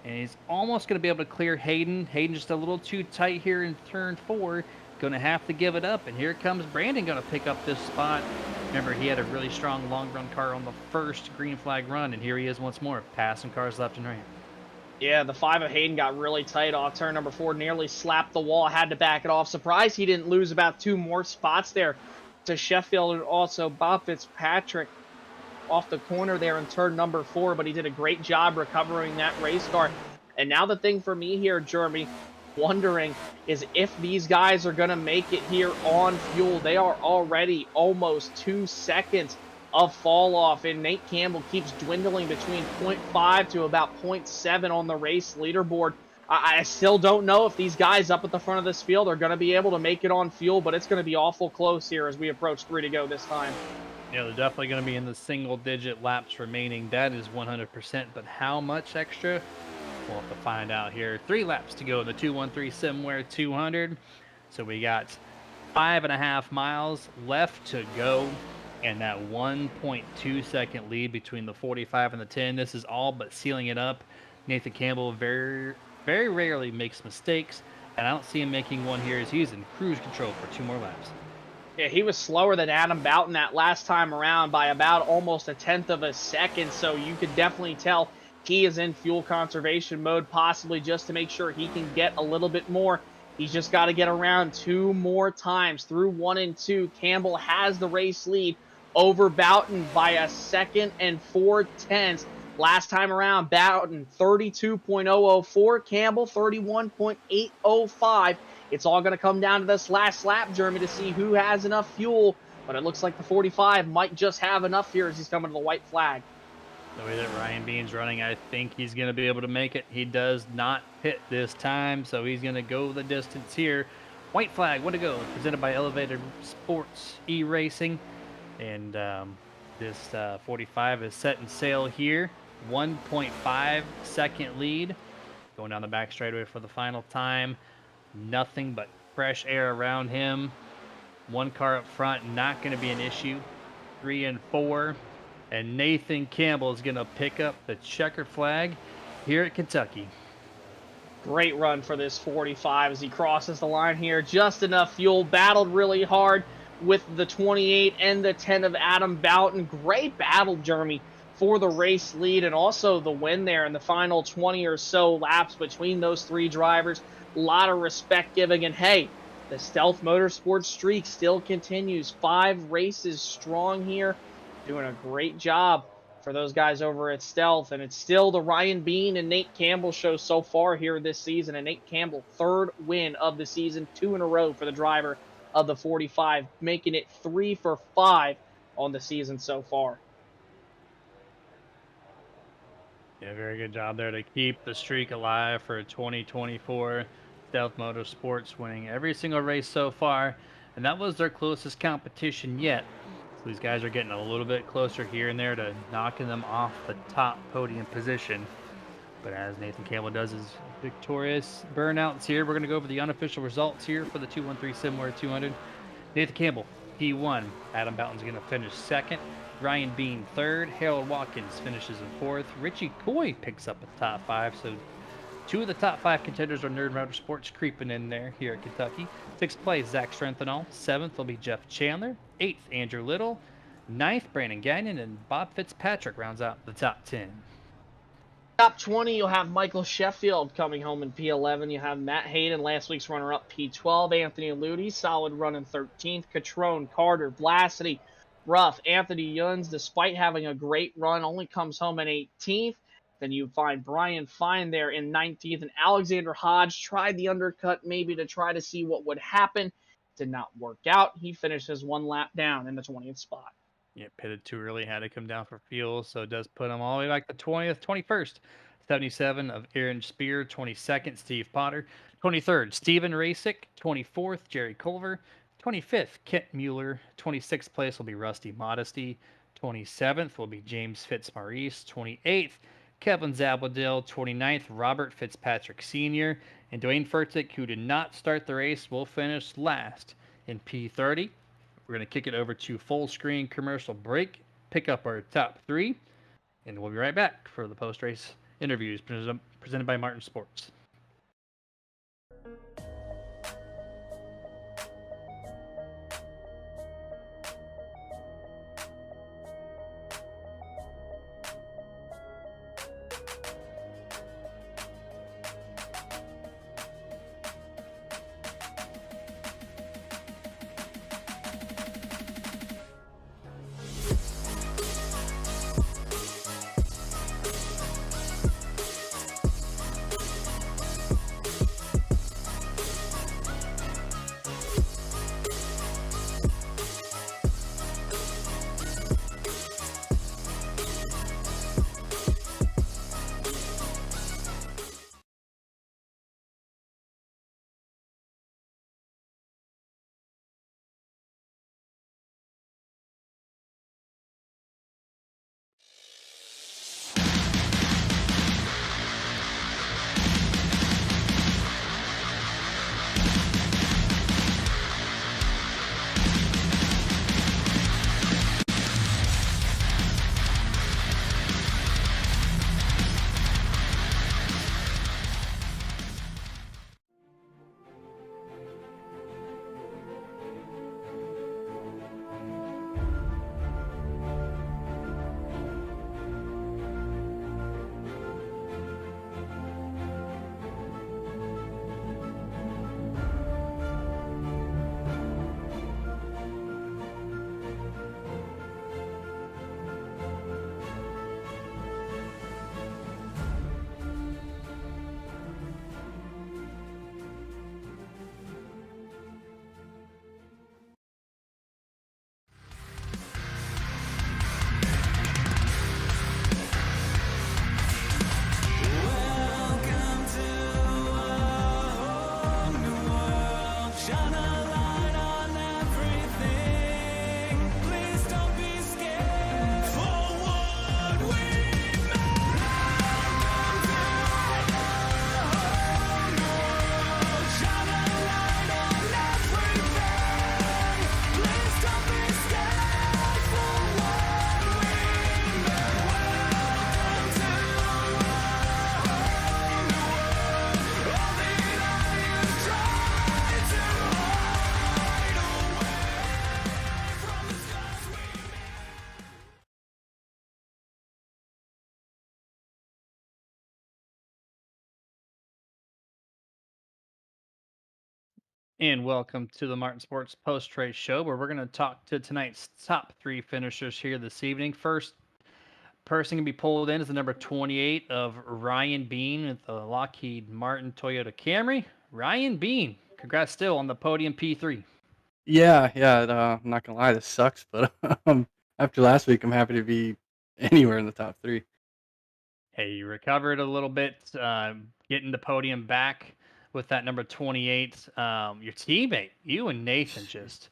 and he's almost going to be able to clear Hayden. Hayden just a little too tight here in turn 4. Going to have to give it up, and here comes Brandon going to pick up this spot. Remember, he had a really strong long run car on the first green flag run, and here he is once more, passing cars left and right. Yeah, the 5 of Hayden got really tight off turn number 4, nearly slapped the wall, had to back it off. Surprised he didn't lose about 2 more spots there to Sheffield and also Bob Fitzpatrick off the corner there in turn number 4, but he did a great job recovering that race car. And now the thing for me here, Jeremy, wondering is if these guys are going to make it here on fuel. They are already almost 2 seconds of fall off, and Nate Campbell keeps dwindling between 0.5 to about 0.7 on the race leaderboard. I still don't know if these guys up at the front of this field are going to be able to make it on fuel, but it's going to be awful close here as we approach 3 to go this time. Yeah, they're definitely going to be in the single digit laps remaining. That is 100%. But how much extra? We'll have to find out here. 3 laps to go in the 213 Simware 200. So we got 5.5 miles left to go, and that 1.2 second lead between the 45 and the 10. This is all but sealing it up. Nathan Campbell very rarely makes mistakes, and I don't see him making one here as he's in cruise control for 2 more laps. Yeah, he was slower than Adam Boughton that last time around by about almost a tenth of a second, so you could definitely tell he is in fuel conservation mode, possibly just to make sure he can get a little bit more. He's just got to get around 2 more times through 1 and 2. Campbell has the race lead over Boughton by a second and 4/10. Last time around, Boughton 32.004, Campbell 31.805. It's all going to come down to this last lap, Jeremy, to see who has enough fuel. But it looks like the 45 might just have enough here as he's coming to the white flag. The way that Ryan Bean's running, I think he's going to be able to make it. He does not hit this time, so he's going to go the distance here. White flag, way to go. Presented by Elevated Sports E-Racing. And this 45 is setting sail here. 1.5 second lead. Going down the back straightaway for the final time. Nothing but fresh air around him. 1 car up front, not going to be an issue. 3 and 4. And Nathan Campbell is going to pick up the checker flag here at Kentucky. Great run for this 45 as he crosses the line here. Just enough fuel. Battled really hard with the 28 and the 10 of Adam Boughton. Great battle, Jeremy, for the race lead and also the win there in the final 20 or so laps between those 3 drivers. A lot of respect giving. And hey, the Stealth Motorsports streak still continues. 5 races strong here. Doing a great job for those guys over at Stealth. And it's still the Ryan Bean and Nate Campbell show so far here this season. And Nate Campbell, 3rd win of the season, 2 in a row for the driver of the 45, making it 3 for 5 on the season so far. Yeah, very good job there to keep the streak alive for 2024. Stealth Motorsports winning every single race so far. And that was their closest competition yet. So these guys are getting a little bit closer here and there to knocking them off the top podium position. But as Nathan Campbell does his victorious burnouts here, we're going to go over the unofficial results here for the 213 Simware 200. Nathan Campbell, P1. Adam Boughton's going to finish 2nd. Ryan Bean 3rd. Harold Watkins finishes in 4th. Richie Coy picks up a top 5. So 2 of the top 5 contenders are Nerd Motorsports creeping in there here at Kentucky. 6th place, Zach Strenthenall. 7th will be Jeff Chandler. 8th, Andrew Little. 9th, Brandon Gagnon. And Bob Fitzpatrick rounds out the top 10. Top 20, you'll have Michael Sheffield coming home in P11. You have Matt Hayden, last week's runner-up, P12. Anthony Ludi, solid run in 13th. Catrone, Carter, Blasity, Ruff. Anthony Yuns, despite having a great run, only comes home in 18th. Then you find Brian Fine there in 19th. And Alexander Hodge tried the undercut maybe to try to see what would happen. Did not work out. He finishes 1 lap down in the 20th spot. Yeah, pitted too early, had to come down for fuel, so it does put him all the way back to 20th, 21st. 77 of Aaron Spear, 22nd, Steve Potter. 23rd, Steven Rasick. 24th, Jerry Culver. 25th, Kent Mueller. 26th place will be Rusty Modesty. 27th will be James Fitzmaurice. 28th, Kevin Zabladil. 29th, Robert Fitzpatrick Sr. And Dwayne Furtick, who did not start the race, will finish last in P30. We're going to kick it over to full screen commercial break, pick up our top 3, and we'll be right back for the post-race interviews presented by Martin Sports. And welcome to the Martin Sports Post Race Show, where we're going to talk to tonight's top three finishers here this evening. First person to be pulled in is the number 28 of Ryan Bean with the Lockheed Martin Toyota Camry. Ryan Bean, congrats still on the podium P3. Yeah. I'm not gonna lie, this sucks, but after last week, I'm happy to be anywhere in the top three. Hey, you recovered a little bit, getting the podium back with that number 28. Your teammate, you and Nathan, just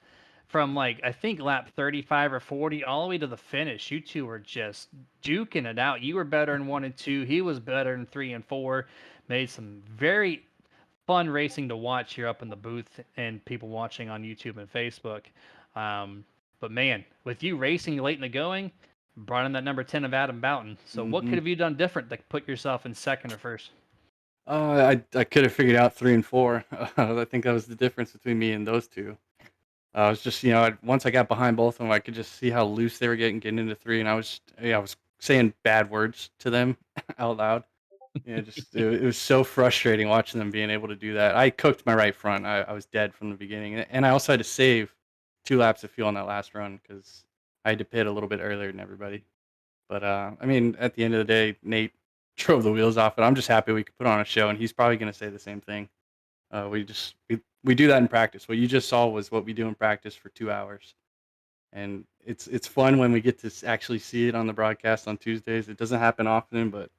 from like I think lap 35 or 40 all the way to the finish. You two were just duking it out. You were better in 1 and 2. He was better in 3 and 4. Made some very fun racing to watch here up in the booth and people watching on YouTube and Facebook. But man, with you racing late in the going, brought in that number 10 of Adam Boughton. So what could hmm have you done different to put yourself in second or first? I could have figured out 3 and 4. I think that was the difference between me and those two. I was just, once I got behind both of them, I could just see how loose they were getting into three, and I was saying bad words to them out loud. It was so frustrating watching them being able to do that. I cooked my right front. I was dead from the beginning, and I also had to save 2 laps of fuel on that last run because I had to pit a little bit earlier than everybody. But I mean, at the end of the day, Nate drove the wheels off it. I'm just happy we could put on a show, and he's probably going to say the same thing. We do that in practice. What you just saw was what we do in practice for 2 hours, and it's fun when we get to actually see it on the broadcast on Tuesdays. It doesn't happen often, but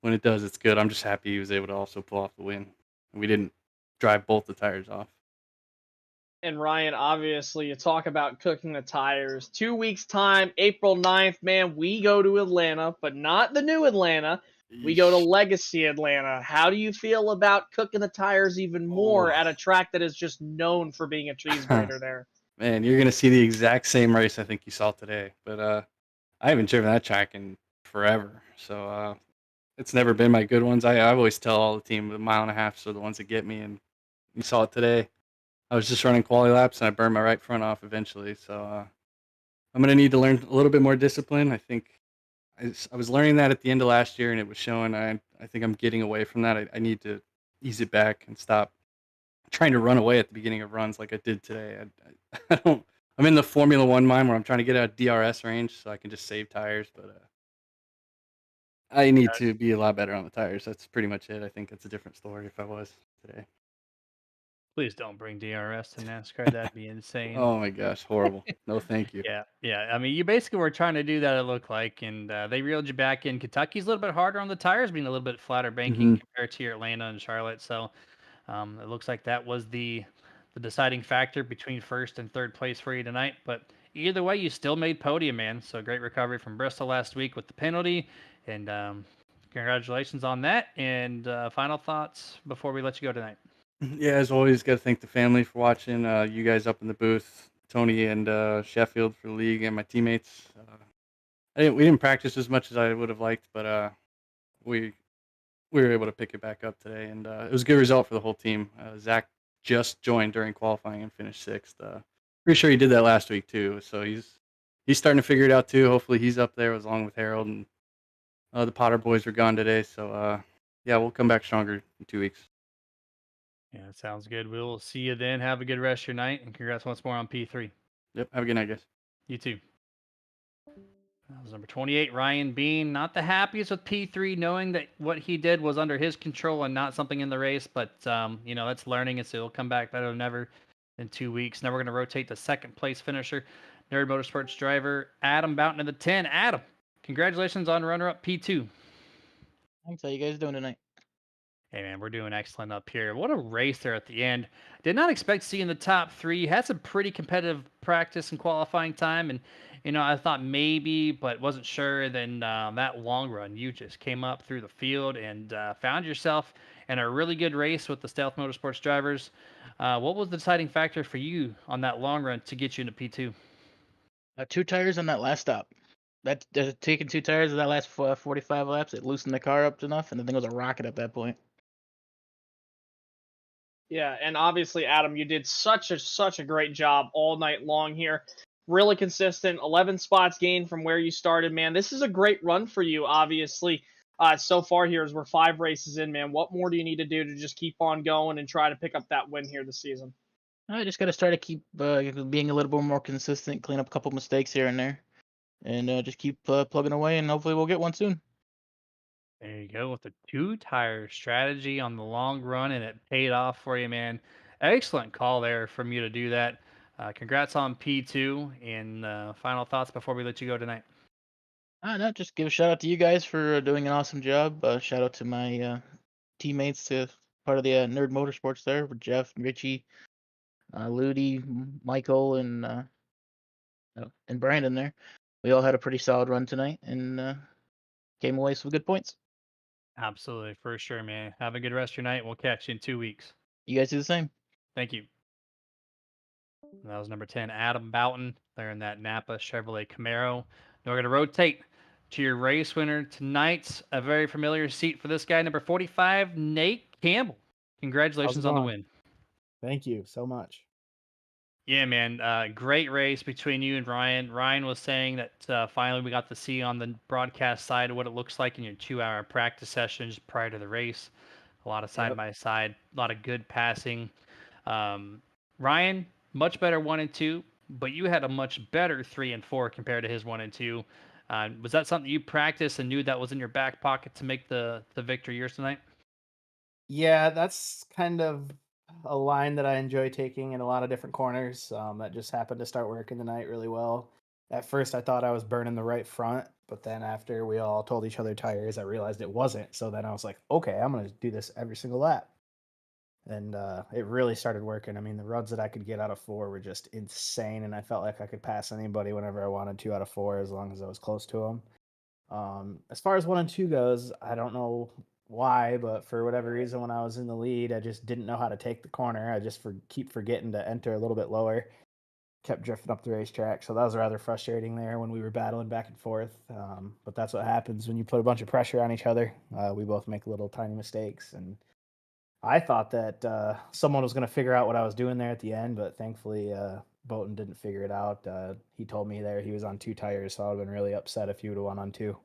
when it does, it's good. I'm just happy he was able to also pull off the win, and we didn't drive both the tires off. And Ryan, obviously, you talk about cooking the tires. 2 weeks' time, April 9th, man, we go to Atlanta, but not the new Atlanta. We go to Yeesh. Legacy Atlanta. How do you feel about cooking the tires even more Oh. at a track that is just known for being a cheese grater there? Man, you're gonna see the exact same race I think you saw today. But I haven't driven that track in forever, so it's never been my good ones. I always tell all the team the mile and a half are the ones that get me, and you saw it today. I was just running quality laps and I burned my right front off eventually. So I'm gonna need to learn a little bit more discipline. I think I was learning that at the end of last year, and it was showing. I think I'm getting away from that. I need to ease it back and stop trying to run away at the beginning of runs like I did today. I don't. I'm in the Formula One mind where I'm trying to get out of DRS range so I can just save tires, but I need to be a lot better on the tires. That's pretty much it. I think it's a different story if I was today. Please don't bring DRS to NASCAR. That'd be insane. Oh my gosh, horrible. No, thank you. Yeah. I mean, you basically were trying to do that, it looked like, and they reeled you back in. Kentucky's a little bit harder on the tires, being a little bit flatter banking hmm compared to your Atlanta and Charlotte. So it looks like that was the deciding factor between first and third place for you tonight. But either way, you still made podium, man. So great recovery from Bristol last week with the penalty, and congratulations on that. And final thoughts before we let you go tonight. Yeah, as always, got to thank the family for watching. You guys up in the booth, Tony and Sheffield for the league, and my teammates. We didn't practice as much as I would have liked, but we we were able to pick it back up today, and it was a good result for the whole team. Zach just joined during qualifying and finished sixth. Pretty sure he did that last week too, so he's starting to figure it out too. Hopefully, he's up there along with Harold, and the Potter boys were gone today, so yeah, we'll come back stronger in 2 weeks. Yeah, sounds good. We'll see you then. Have a good rest of your night, and congrats once more on P3. Yep, have a good night, guys. You too. That was number 28, Ryan Bean. Not the happiest with P3, knowing that what he did was under his control and not something in the race. But, that's learning, and so he'll come back better than ever in 2 weeks. Now we're going to rotate the second place finisher, Nerd Motorsports driver Adam Boughton in the 10. Adam, congratulations on runner-up P2. Thanks. How you guys doing tonight? Hey man, we're doing excellent up here. What a race there at the end. Did not expect to see in the top three. Had some pretty competitive practice and qualifying time, and I thought maybe, but wasn't sure. Then that long run, you just came up through the field and found yourself in a really good race with the Stealth Motorsports drivers. What was the deciding factor for you on that long run to get you into P2? 2 tires on that last stop. That taking 2 tires of that last 45 laps, it loosened the car up enough, and the thing was a rocket at that point. Yeah, and obviously, Adam, you did such a great job all night long here. Really consistent, 11 spots gained from where you started, man. This is a great run for you, obviously. So far here, as we're 5 races in, man. What more do you need to do to just keep on going and try to pick up that win here this season? I just got to start to keep being a little bit more consistent, clean up a couple mistakes here and there, and just keep plugging away, and hopefully we'll get one soon. There you go with the two-tire strategy on the long run, and it paid off for you, man. Excellent call there from you to do that. Congrats on P2. And final thoughts before we let you go tonight. No, just give a shout out to you guys for doing an awesome job. Shout out to my teammates, part of the Nerd Motorsports there, with Jeff, Richie, Ludi, Michael, and Brandon there. We all had a pretty solid run tonight and came away with some good points. Absolutely, for sure, man. Have a good rest of your night. We'll catch you in 2 weeks. You guys do the same. Thank you. And that was number 10, Adam Boughton. They're in that Napa Chevrolet Camaro. Now we're going to rotate to your race winner tonight. A very familiar seat for this guy, number 45, Nate Campbell. Congratulations on the win. Thank you so much. Yeah, man. Great race between you and Ryan. Ryan was saying that finally we got to see on the broadcast side what it looks like in your 2-hour practice sessions prior to the race. A lot of side by side, a lot of good passing. Ryan, much better 1 and 2, but you had a much better 3 and 4 compared to his 1 and 2. Was that something you practiced and knew that was in your back pocket to make the victory yours tonight? Yeah, that's kind of a line that I enjoy taking in a lot of different corners. That just happened to start working tonight really well. At first, I thought I was burning the right front, but then after we all told each other tires, I realized it wasn't. So then I was like, okay, I'm going to do this every single lap. And it really started working. I mean, the runs that I could get out of 4 were just insane, and I felt like I could pass anybody whenever I wanted to out of 4 as long as I was close to them. As far as 1 and 2 goes, I don't know why, but for whatever reason, when I was in the lead, I just didn't know how to take the corner. I just keep forgetting to enter a little bit lower. Kept drifting up the racetrack, so that was rather frustrating there when we were battling back and forth. But that's what happens when you put a bunch of pressure on each other. We both make little tiny mistakes, and I thought that someone was going to figure out what I was doing there at the end, but thankfully Bolton didn't figure it out. He told me there he was on 2 tires, so I would have been really upset if he would have won on 2.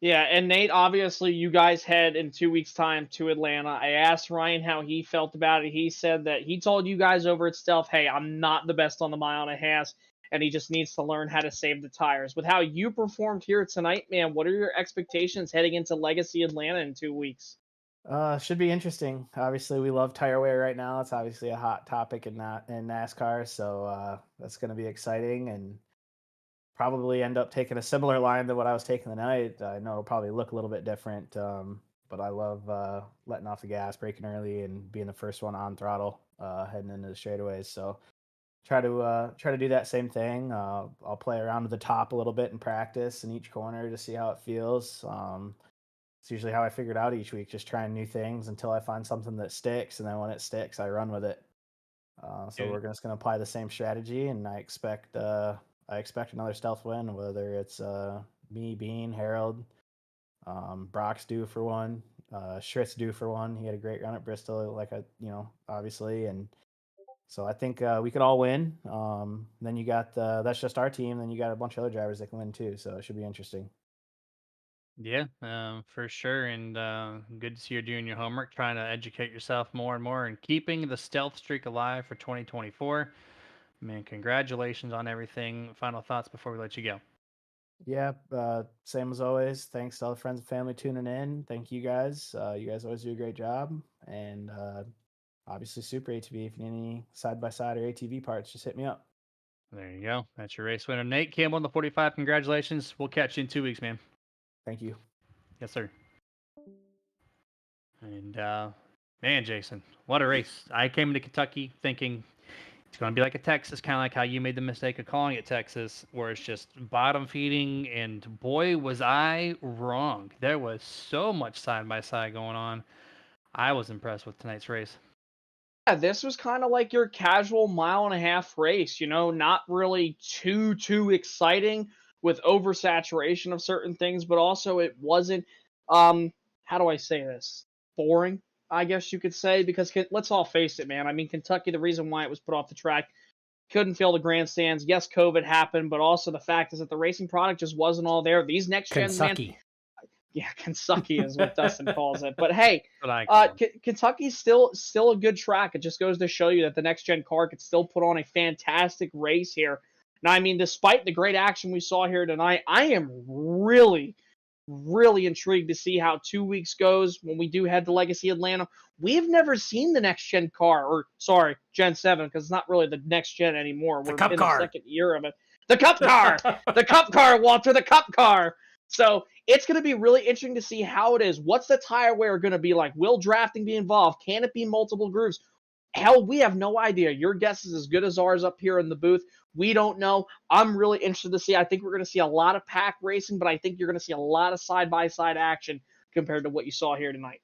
Yeah, and Nate, obviously, you guys head in 2 weeks' time to Atlanta. I asked Ryan how he felt about it. He said that he told you guys over at Stealth, hey, I'm not the best on the mile and a half, and he just needs to learn how to save the tires. With how you performed here tonight, man, what are your expectations heading into Legacy Atlanta in 2 weeks? Should be interesting. Obviously, we love tire wear right now. It's obviously a hot topic in NASCAR, so that's going to be exciting and probably end up taking a similar line to what I was taking tonight. I know it'll probably look a little bit different, but I love letting off the gas, braking early, and being the first one on throttle heading into the straightaways. So try to do that same thing. I'll play around with the top a little bit in practice in each corner to see how it feels. It's usually how I figured out each week, just trying new things until I find something that sticks, and then when it sticks, I run with it. So we're just going to apply the same strategy, and I expect another stealth win, whether it's me, Bean, Harold, Brock's due for one, Schritt's due for one. He had a great run at Bristol, obviously, and so I think we could all win. Then you got that's just our team. Then you got a bunch of other drivers that can win too, so it should be interesting. Yeah, for sure. And good to see you're doing your homework, trying to educate yourself more and more, and keeping the stealth streak alive for 2024. Man, congratulations on everything. Final thoughts before we let you go. Yeah, same as always. Thanks to all the friends and family tuning in. Thank you guys. You guys always do a great job. And obviously, Super ATV. If you need any side-by-side or ATV parts, just hit me up. There you go. That's your race winner, Nate Campbell in the 45. Congratulations. We'll catch you in 2 weeks, man. Thank you. Yes, sir. And man, Jason, what a race. I came into Kentucky thinking it's going to be like a Texas, kind of like how you made the mistake of calling it Texas, where it's just bottom feeding. And boy, was I wrong. There was so much side by side going on. I was impressed with tonight's race. Yeah, this was kind of like your casual mile and a half race, not really too exciting with oversaturation of certain things, but also it wasn't, how do I say this? Boring, I guess you could say, because let's all face it, man. I mean, Kentucky, the reason why it was put off the track, couldn't fill the grandstands. Yes, COVID happened, but also the fact is that the racing product just wasn't all there. These next gens, man, Yeah, Kentucky is what Dustin calls it. But hey, That's what I call 'em. Kentucky's still a good track. It just goes to show you that the next gen car could still put on a fantastic race here. Now, I mean, despite the great action we saw here tonight, I am really, really intrigued to see how 2 weeks goes when we do head to Legacy Atlanta. We've never seen the next gen car, or sorry, Gen 7, because it's not really the next gen anymore. The We're Cup in car. the second year of it. The Cup car! The Cup car, Walter, the Cup car! So it's going to be really interesting to see how it is. What's the tire wear going to be like? Will drafting be involved? Can it be multiple grooves? Hell, we have no idea. Your guess is as good as ours up here in the booth. We don't know. I'm really interested to see. I think we're going to see a lot of pack racing, but I think you're going to see a lot of side-by-side action compared to what you saw here tonight.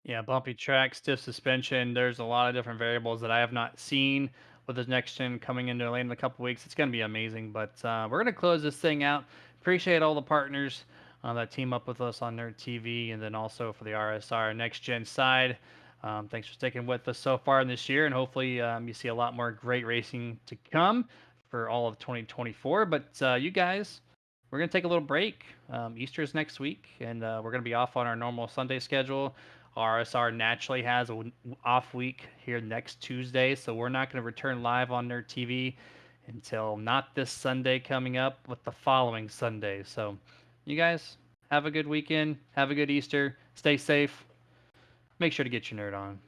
Yeah, bumpy track, stiff suspension. There's a lot of different variables that I have not seen with this next gen coming into Atlanta in a couple weeks. It's going to be amazing, but we're going to close this thing out. Appreciate all the partners that team up with us on Nerd TV, and then also for the RSR next gen side. Thanks for sticking with us so far in this year, and hopefully you see a lot more great racing to come for all of 2024. But you guys, we're going to take a little break. Easter's next week, and we're going to be off on our normal Sunday schedule. RSR naturally has an off week here next Tuesday, so we're not going to return live on Nerd TV until not this Sunday coming up, but the following Sunday. So you guys have a good weekend. Have a good Easter. Stay safe. Make sure to get your nerd on.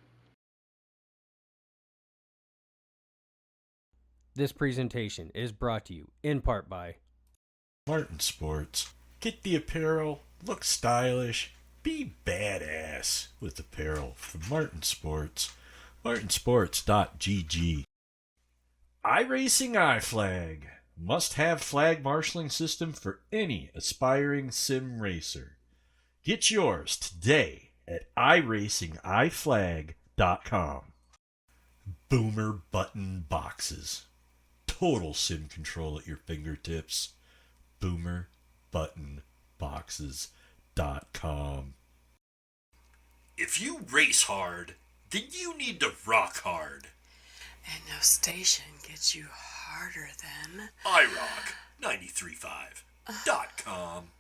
This presentation is brought to you in part by Martin Sports. Get the apparel, look stylish, be badass with apparel from Martin Sports. martinsports.gg. iRacing iFlag. Must-have flag marshaling system for any aspiring sim racer. Get yours today at iracingiflag.com. Boomer button boxes. Total sim control at your fingertips. boomerbuttonboxes.com. If you race hard, then you need to rock hard. And no station gets you harder than iRock935.com.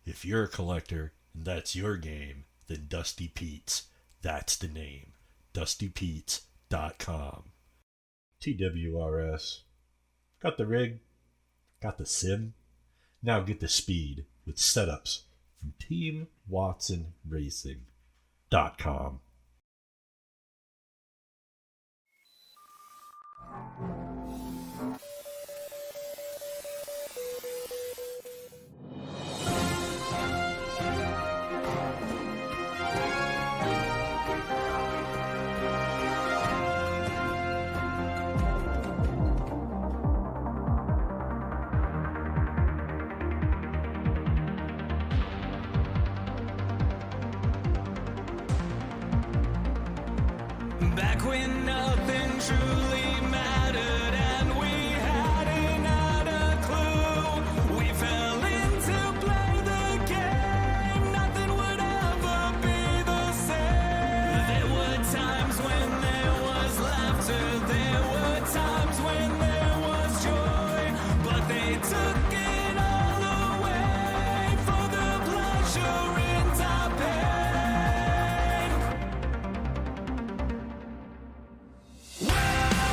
If you're a collector and that's your game, then Dusty Pete's, that's the name. DustyPete's.com. TWRS. Got the rig? Got the sim? Now get the speed with setups from TeamWatsonRacing.com. Back when nothing truly mattered and we hadn't had a clue, we fell in to play the game. Nothing would ever be the same. There were times when there was laughter, there were times when there was joy, but they took it all away for the pleasure in our pain. Well,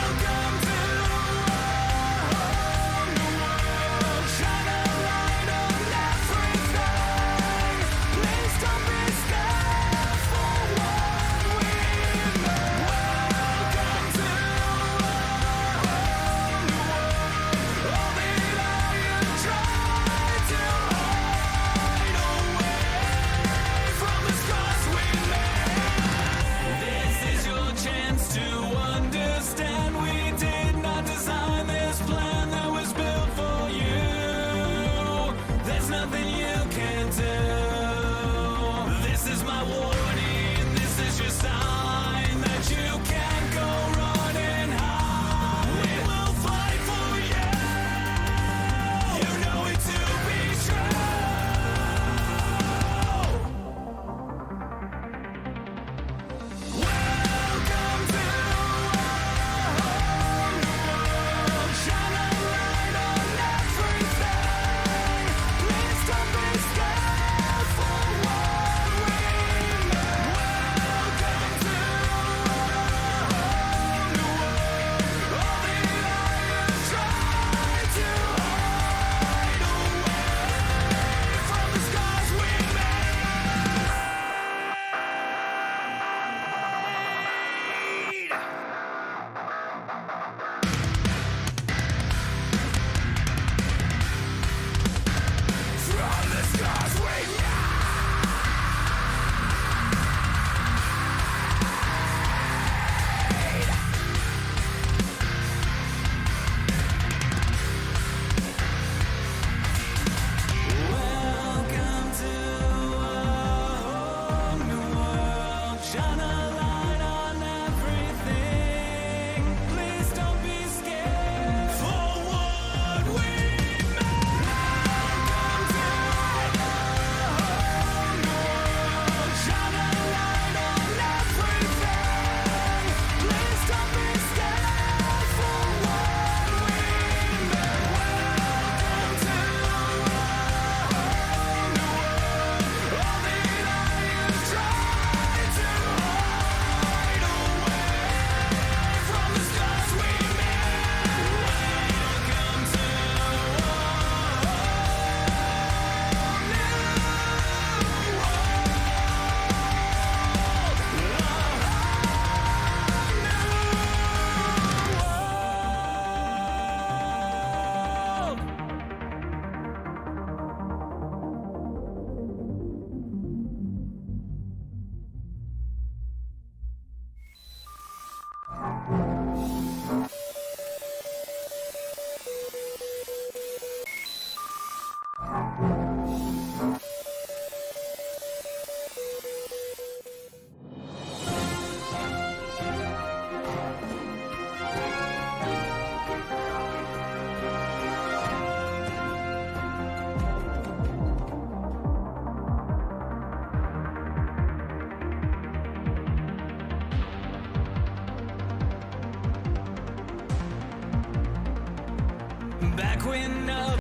when nothing